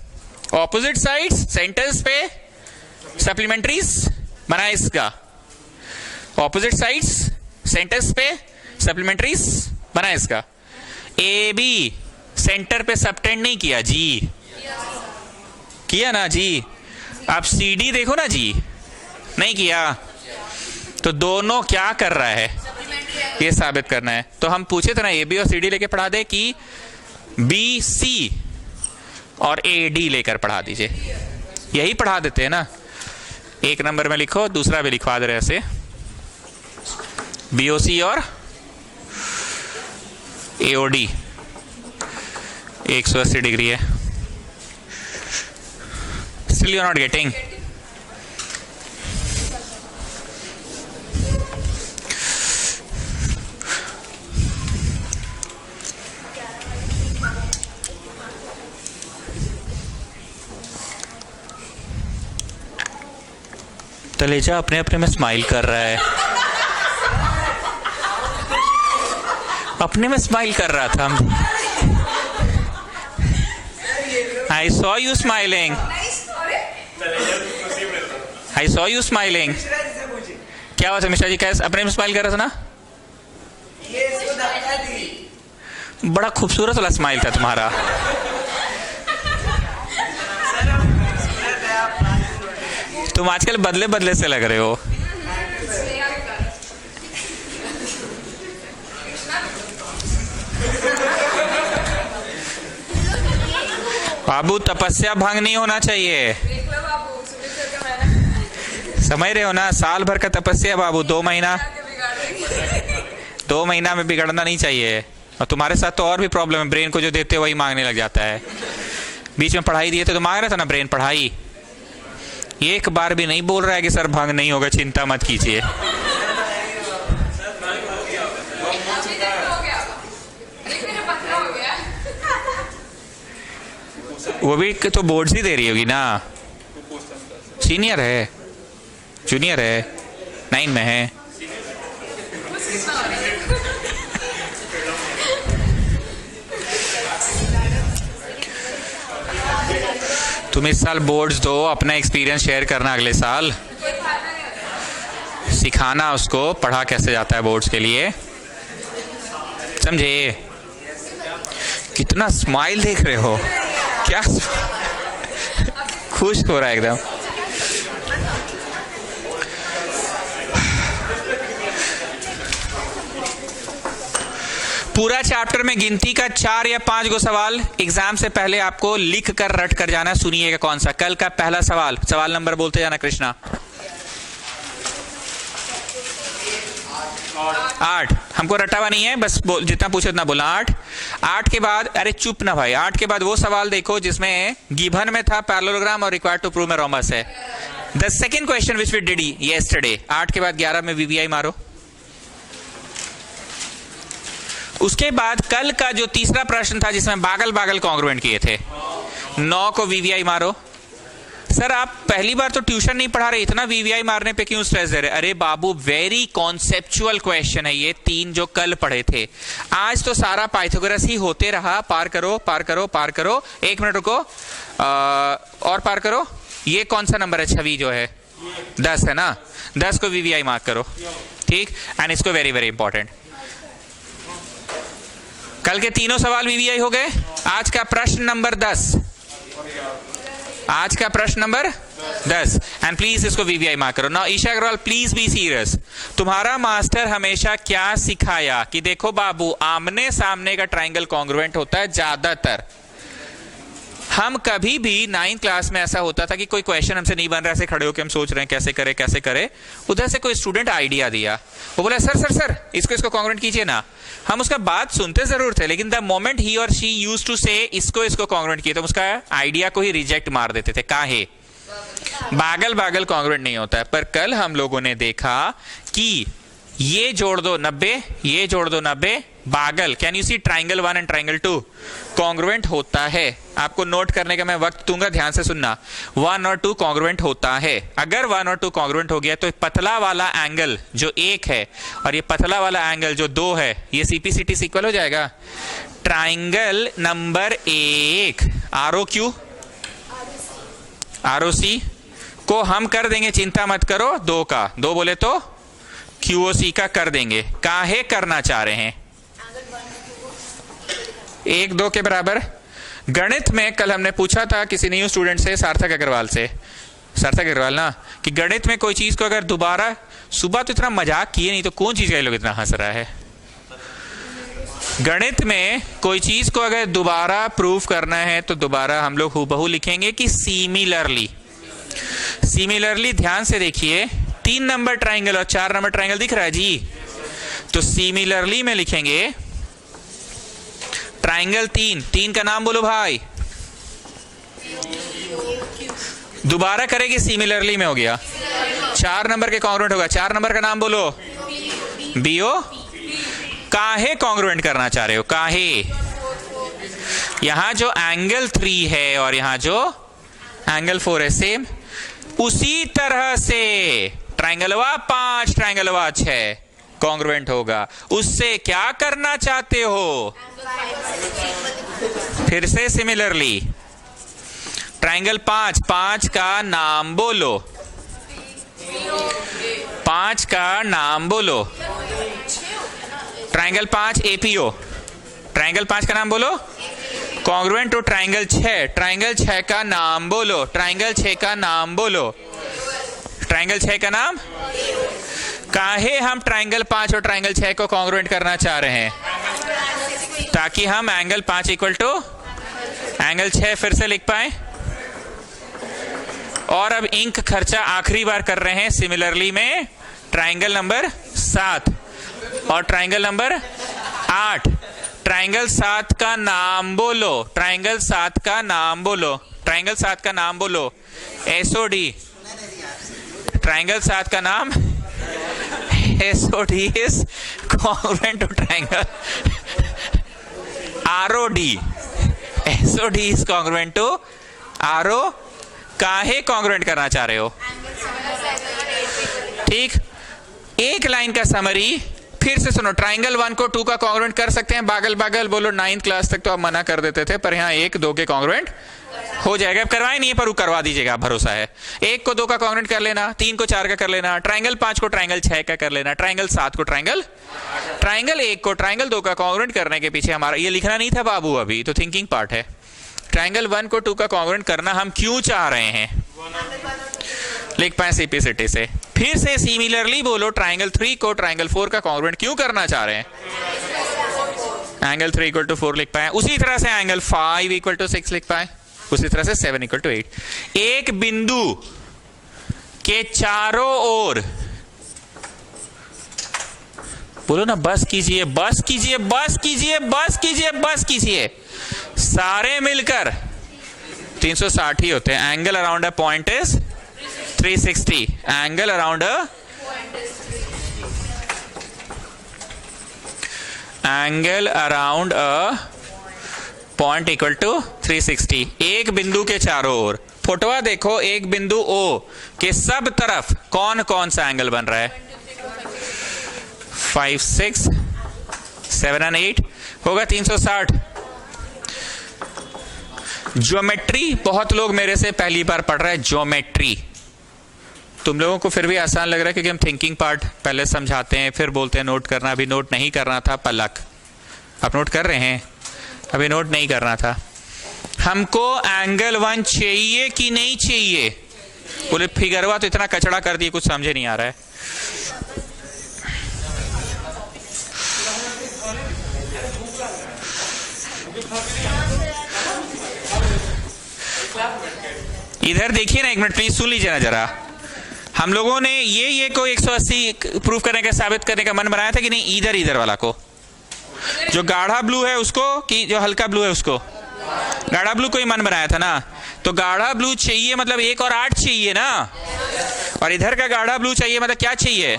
Opposite sides centres पे सप्लीमेंट्रीज बना इसका, ऑपोजिट साइड्स सेंटर्स पे सप्लीमेंट्रीज बना इसका, ए बी सेंटर पे सबटेंड नहीं किया, जी किया ना जी। अब सी डी देखो ना जी, नहीं किया, तो दोनों क्या कर रहा है, ये साबित करना है। तो हम पूछे थे ना ए बी और सी डी लेके पढ़ा दे कि बी सी और ए डी लेकर पढ़ा दीजिए, यही पढ़ा देते हैं ना। एक नंबर में लिखो, दूसरा भी लिखवा दे रहे ऐसे, बी ओ सी और ए ओ डी 180 डिग्री है। Still you are not getting? तलेजा अपने अपने में स्माइल कर रहा है, अपने में स्माइल कर रहा था। I saw you smiling, I saw you smiling. क्या बात है मिश्रा जी, कैसे अपने में स्माइल कर रहा था ना? बड़ा खूबसूरत वाला स्माइल था तुम्हारा। तुम आजकल बदले बदले से लग रहे हो। बाबू तपस्या भंग नहीं होना चाहिए, समझ रहे हो ना? साल भर का तपस्या बाबू, 2 महीना 2 महीना में बिगड़ना नहीं चाहिए। और तुम्हारे साथ तो और भी प्रॉब्लम है, ब्रेन को जो देते हो वही मांगने लग जाता है। बीच में पढ़ाई दिए थे तो मांग रहा था ना ब्रेन पढ़ाई, एक बार भी नहीं बोल रहा है कि सर भंग नहीं होगा, चिंता मत कीजिए। वो भी तो बोर्ड्स ही दे रही होगी ना, सीनियर है, जूनियर है, 9 में है। तुम इस साल बोर्ड्स दो, अपना एक्सपीरियंस शेयर करना अगले साल, सिखाना उसको पढ़ा कैसे जाता है बोर्ड्स के लिए, समझे? कितना स्माइल देख रहे हो, क्या खुश हो रहा है एकदम। पूरा चैप्टर में गिनती का 4 या 5 गो सवाल एग्जाम से पहले आपको लिख कर रट कर जाना। सुनिएगा कौन सा। कल का पहला सवाल, सवाल नंबर बोलते जाना कृष्णा। 8, हमको रटा हुआ नहीं है, बस जितना पूछे उतना बोला। 8 के बाद, अरे चुप ना भाई, 8 के बाद वो सवाल देखो जिसमें गिवन में था पैरेललोग्राम और रिक्वायर्ड टू प्रूव में रोमस है। The second question which we did yesterday. 8 के बाद 11 में वीवीआई मारो। उसके बाद कल का जो तीसरा प्रश्न था जिसमें बागल बागल कॉन्ग्रुएंट किए थे, 9 को वीवीआई मारो। सर आप पहली बार तो ट्यूशन नहीं पढ़ा रहे, इतना वीवीआई मारने पे क्यों स्ट्रेस दे रहे? अरे बाबू वेरी कॉन्सेप्चुअल क्वेश्चन है ये, 3 जो कल पढ़े थे। आज तो सारा पाइथागोरस ही होते रहा, पार करो पार करो पार करो। 1 मिनट रुको, और पार करो। ये कौन सा नंबर है? छवि जो है 10 है ना, 10 को वीवीआई मार्क करो, ठीक। एंड इसको वेरी वेरी इंपॉर्टेंट, कल के तीनों सवाल वीवीआई हो गए। आज का प्रश्न नंबर 10, आज का प्रश्न नंबर 10, एंड प्लीज इसको वीवीआई मार्क करो। Now Isha Agarwal please be serious. तुम्हारा मास्टर हमेशा क्या सिखाया कि देखो बाबू, आमने सामने का ट्राइंगल कॉन्ग्रुएंट होता है ज्यादातर। हम कभी भी 9th क्लास में ऐसा होता था कि कोई क्वेश्चन हमसे नहीं बन रहा, ऐसे खड़े होकर हम सोच रहे हैं कैसे करे कैसे करे, उधर से कोई स्टूडेंट आइडिया दिया, वो बोला सर सर सर इसको कॉन्ग्रुएंट कीजिए ना। हम उसका बात सुनते जरूर थे, लेकिन द मोमेंट ही और शी यूज्ड टू से इसको कॉन्ग्रुएंट किए, तो उसका आइडिया को ही रिजेक्ट मार देते थे। काहे? बागल बागल कॉन्ग्रुएंट नहीं होता है। पर कल हम लोगों ने देखा कि ये जोड़ दो 90, ये जोड़ दो 90, बागल, can you see triangle 1 and triangle 2 congruent होता है। आपको नोट करने का मैं वक्त दूंगा, ध्यान से सुनना। 1 और 2 कॉन्ग्रुएंट होता है। अगर 1 और 2 कॉन्ग्रुएंट हो गया तो पतला वाला एंगल जो 1 है और ये पतला वाला एंगल जो 2 है, ये सीपीसीटी से इक्वल हो जाएगा। Triangle number 1 RO Q ROC को हम कर देंगे, चिंता मत करो, 2 का 2 बोले तो QOC का कर देंगे। काहे करना चाह रहे हैं? 1 2 के बराबर। गणित में कल हमने पूछा था किसी न्यू स्टूडेंट से, सार्थक अग्रवाल ना, कि गणित में कोई चीज को अगर दोबारा, सुबह तो इतना मजाक किए नहीं तो कौन चीज का ये लोग इतना हंस रहा है। गणित में कोई चीज को अगर दोबारा प्रूफ करना है तो दोबारा हम लोग हूबहू लिखेंगे कि सिमिलरली। ध्यान से देखिए, 3 नंबर ट्राइंगल और 4 नंबर ट्राइंगल दिख रहा है जी, तो सिमिलरली में लिखेंगे ट्राइंगल 3 का नाम बोलो भाई, दोबारा करेंगे सिमिलरली में हो गया, 4 नंबर के कॉन्ग्रुएंट होगा, 4 नंबर का नाम बोलो BO। काहे कॉन्ग्रुएंट करना चाह रहे हो? काहे? यहां जो एंगल 3 है और यहां जो एंगल 4 है, सेम उसी तरह से ट्राइंगलवा 5 ट्राइंगलवा 6 कॉन्ग्रुएंट होगा। उससे क्या करना चाहते हो? फिर से सिमिलरली ट्राइंगल 5 का नाम बोलो, 5 का नाम बोलो। ट्राइंगल 5 APO, ट्राइंगल 5 का नाम बोलो, कॉन्ग्रुएंट टू ट्राइंगल 6, ट्राइंगल 6 का नाम बोलो, ट्राइंगल 6 का नाम बोलो, ट्राइंगल 6 का नाम। काहे हम ट्राइंगल 5 और ट्राइंगल 6 को कॉन्ग्रुएंट करना चाह रहे हैं? ताकि हम एंगल 5 इक्वल टू एंगल 6 फिर से लिख पाए। और अब इंक खर्चा आखिरी बार कर रहे हैं सिमिलरली में ट्राइंगल नंबर 7 और ट्राइंगल नंबर 8। ट्राइंगल 7 का नाम बोलो, ट्राइंगल 7 का नाम बोलो, ट्राइंगल 7 का नाम बोलो SOD। ट्राइंगल 7 का नाम SOD is congruent to triangle ROD। SOD is congruent to RO। काहे कॉन्ग्रुएंट करना चाह रहे हो? ठीक, एक लाइन का समरी फिर से सुनो। ट्राइंगल 1 को 2 का कॉन्ग्रुएंट कर सकते हैं, बागल बागल बोलो। 9th क्लास तक तो आप मना कर देते थे, पर यहाँ 1 2 के कॉन्ग्रुएंट हो जाएगा। अब करवाए नहीं है पर वो करवा दीजिएगा, भरोसा है। 1 को 2 का कॉन्ग्रुएंट कर लेना, 3 को 4 का कर लेना, ट्राइंगल 5 को ट्राइंगल 6 का कर लेना, ट्राइंगल 7 को ट्राइंगल 1 को ट्राइंगल 2 का कॉन्ग्रुएंट करने के पीछे हमारा ये लिखना नहीं था बाबू, अभी तो थिंकिंग पार्ट है। ट्राइंगल 1 को 2 का कॉन्ग्रुएंट करना हम क्यों चाह रहे हैं? लिख पाए सिंपलिसिटी से। फिर से सिमिलरली बोलो, ट्राइंगल 3 को ट्राइंगल 4 का कॉन्ग्रुएंट क्यों करना चाह रहे हैं? एंगल 3 इक्वल टू 4 लिख पाए। उसी तरह से एंगल 5 इक्वल टू 6 लिख पाए। उसी तरह से 7 इक्वल टू 8। एक बिंदु के चारों ओर बोलो ना, बस कीजिए, बस कीजिए, बस कीजिए, बस कीजिए, बस कीजिए, सारे मिलकर 360 ही होते हैं। Angle around a point is 360। Angle around a point equal to 360। एक बिंदु के चारों ओर, फोटोआ देखो, एक बिंदु O के सब तरफ कौन कौन सा एंगल बन रहा है? 5 6 7 और 8 होगा 360। ज्योमेट्री बहुत लोग मेरे से पहली बार पढ़ रहे हैं। ज्योमेट्री तुम लोगों को फिर भी आसान लग रहा है क्योंकि हम थिंकिंग पार्ट पहले समझाते हैं, फिर बोलते हैं नोट करना। अभी नोट नहीं करना था पलक, आप नोट कर रहे हैं? अभी नोट नहीं करना था। हमको एंगल 1 चाहिए कि नहीं चाहिए? बोले फिगरवा तो इतना कचड़ा कर दिए, कुछ समझे नहीं आ रहा है। इधर देखिए ना, एक मिनट प्लीज सुन लीजिए ना जरा। हम लोगों ने ये को 180 प्रूव करने का, साबित करने का मन बनाया था कि नहीं? इधर वाला को, जो गाढ़ा ब्लू है उसको कि जो हल्का ब्लू है उसको? गाढ़ा ब्लू को ही मन बनाया था ना। तो गाढ़ा ब्लू चाहिए मतलब 1 और 8 चाहिए ना, और इधर का गाढ़ा ब्लू चाहिए मतलब क्या चाहिए?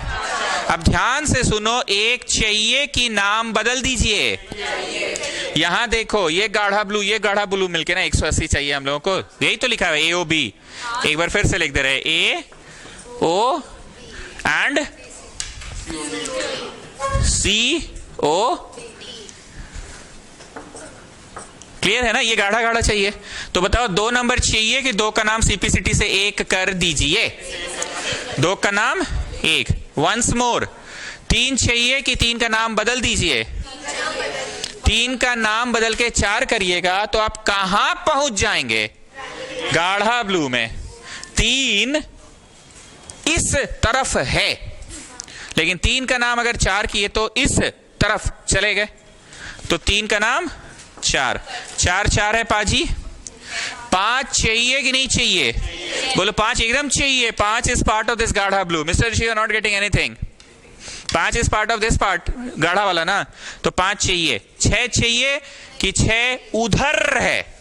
अब ध्यान से सुनो, 1 चाहिए कि नाम बदल दीजिए। यहां देखो, ये गाढ़ा ब्लू मिलके ना 180 चाहिए हम लोगों को। यही तो लिखा है AOB। एक बार फिर से लिख दे रहे AO एंड CO। क्लियर है ना, ये गाढ़ा गाढ़ा चाहिए। तो बताओ 2 नंबर चाहिए कि 2 का नाम सीपीसीटी से 1 कर दीजिए, 2 का नाम 1। वंस मोर 3 चाहिए कि 3 का नाम बदल दीजिए, 3 का नाम बदल के 4 करिएगा तो आप कहां पहुंच जाएंगे, गाढ़ा ब्लू में। 3 इस तरफ है, लेकिन 3 का नाम अगर 4 किए तो इस तरफ चले गए, तो 3 का नाम 4 4 है पाजी। 5 चाहिए कि नहीं चाहिए, बोलो 5 एकदम चाहिए। 5 इज पार्ट ऑफ दिस गाढ़ा blue. Mister Rishi, you are not getting anything. 5 is part of this part, गाढ़ा वाला ना, तो 5 चाहिए। 6 चाहिए कि 6 उधर है,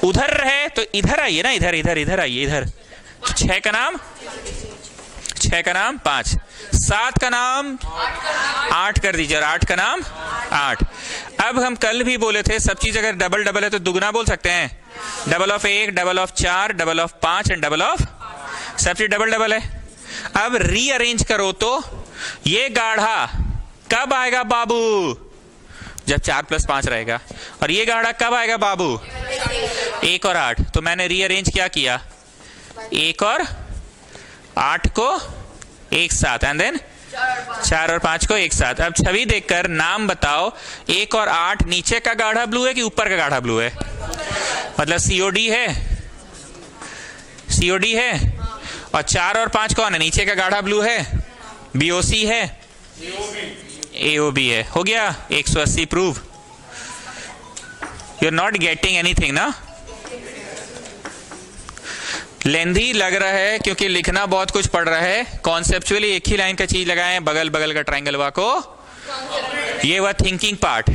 उधर है तो इधर आइए ना, इधर इधर इधर आइए इधर। तो 6 का नाम 5। 7 का नाम 8 कर दीजिए, और 8 का नाम 8। अब हम कल भी बोले थे सब चीज अगर डबल डबल है तो दुगना बोल सकते हैं। Double of 1, double of 4, double of 5 and double of, सब चीज डबल डबल है। अब रीअरेंज करो तो ये गाढ़ा कब आएगा बाबू, जब 4 + 5 रहेगा। और ये गाढ़ा कब आएगा बाबू, 1 और 8। तो मैंने रीअरेंज क्या किया, 1 और 8 को एक साथ, एंड देन 4 और 5 को एक साथ। अब छवि देखकर नाम बताओ, 1 और 8 नीचे का गाढ़ा ब्लू है कि ऊपर का गाढ़ा ब्लू है, मतलब सीओडी है, सीओडी है। और 4 और 5 कौन है, नीचे का गाढ़ा ब्लू है, बीओसी है, एओबी है। हो गया 180 prove. You are not getting anything ना, लेंदी लग रहा है क्योंकि लिखना बहुत कुछ पड़ रहा है। कॉन्सेप्चुअली एक ही लाइन का चीज लगाए, बगल बगल का ट्रायंगल वा को, ये हुआ थिंकिंग पार्ट।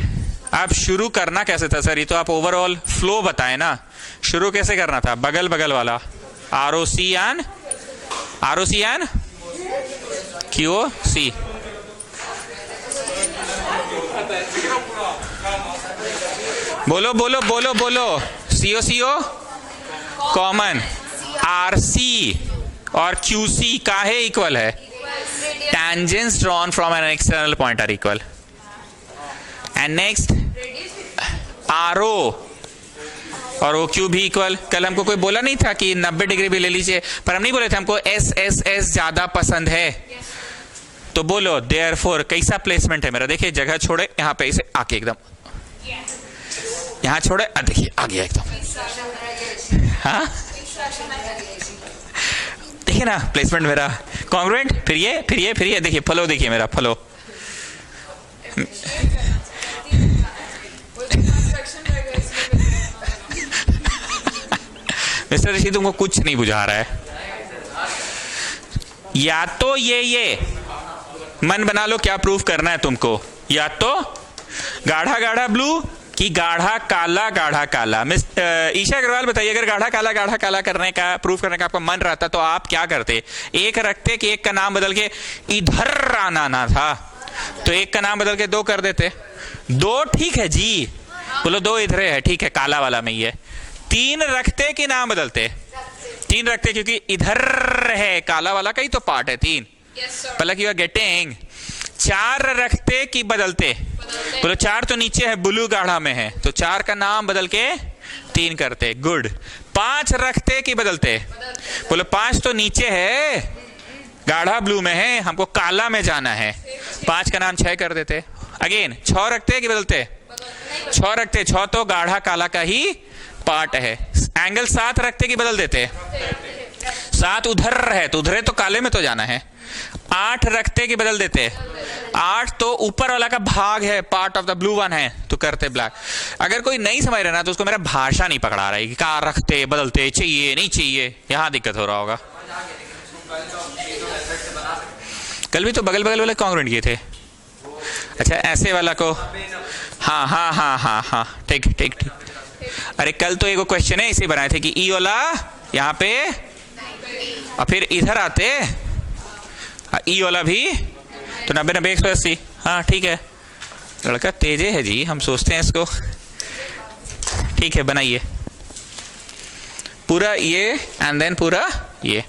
आप शुरू करना कैसे था सर, ये तो आप ओवरऑल फ्लो बताए ना, शुरू कैसे करना था, बगल बगल वाला, आरओसी एन क्यूओसी। बोलो बोलो बोलो बोलो, सीओ कॉमन, आरसी और क्यूसी काहे इक्वल है, tangents drawn from an external point are equal. And next RO और OQ भी इक्वल। कल हमको कोई बोला नहीं था कि 90 डिग्री भी ले लीजिए, पर हम नहीं बोले थे हमको SSS ज्यादा पसंद है। तो बोलो therefore कैसा प्लेसमेंट है मेरा, देखिए जगह छोड़े यहाँ पे, इसे आके एकदम यहाँ छोड़े, देखिए आ गया एकदम, हाँ देखिए ना प्लेसमेंट मेरा कॉन्ग्रुएंट। फिर ये देखिए फ्लो, देखिए मेरा फ्लो। मिस्टर ऋषि तुमको कुछ नहीं बुझा रहा है, या तो ये मन बना लो क्या प्रूफ करना है तुमको, या तो गाढ़ा गाढ़ा ब्लू कि गाढ़ा काला। ईशा अग्रवाल बताइए, अगर गाढ़ा काला करने का प्रूफ करने का आपका मन रहता तो आप क्या करते, 1 रखते कि 1 का नाम बदल के इधर आना था, तो 1 का नाम बदल के 2 कर देते। 2 ठीक है जी, बोलो 2 इधर है, ठीक है काला वाला में ही है। 3 रखते कि नाम बदलते, 3 रखते क्योंकि इधर है, काला वाला का ही तो पार्ट है 3। पलक यू आर गेटिंग। 4 रखते कि बदलते, बोलो 4 तो नीचे है, ब्लू गाढ़ा में है, तो 4 का नाम बदल के 3 करते, गुड। 5 रखते कि बदलते, बोलो 5 तो नीचे है, गाढ़ा ब्लू में है, हमको काला में जाना है, 5 का नाम 6 कर देते। अगेन 6 रखते कि बदलते, 6 रखते, 6 तो गाढ़ा काला का ही पार्ट है। एंगल 7 रखते कि बदल देते, 7 उधर है तो उधर तो काले में तो जाना है। 8 रखते कि बदल देते, 8 तो ऊपर वाला का भाग है, part of the blue one है, तो करते ब्लैक। अगर कोई नहीं समझ रहा ना तो उसको मेरा भाषा नहीं पकड़ा रहा है कि क्या रखते बदलते, चाहिए नहीं चाहिए, यहां दिक्कत हो रहा होगा। कल भी तो बगल बगल वाले कॉन्ग्रुएंट किए थे। अच्छा ऐसे वाला को, हाँ ठीक। अरे कल तो एक क्वेश्चन है इसे बनाए थे कि ई वाला यहाँ पे और फिर इधर आते, ई वाला भी तो 90 90 180। हाँ ठीक है, लड़का तेजे है जी, हम सोचते हैं इसको। ठीक है बनाइए पूरा ये एंड देन पूरा ये।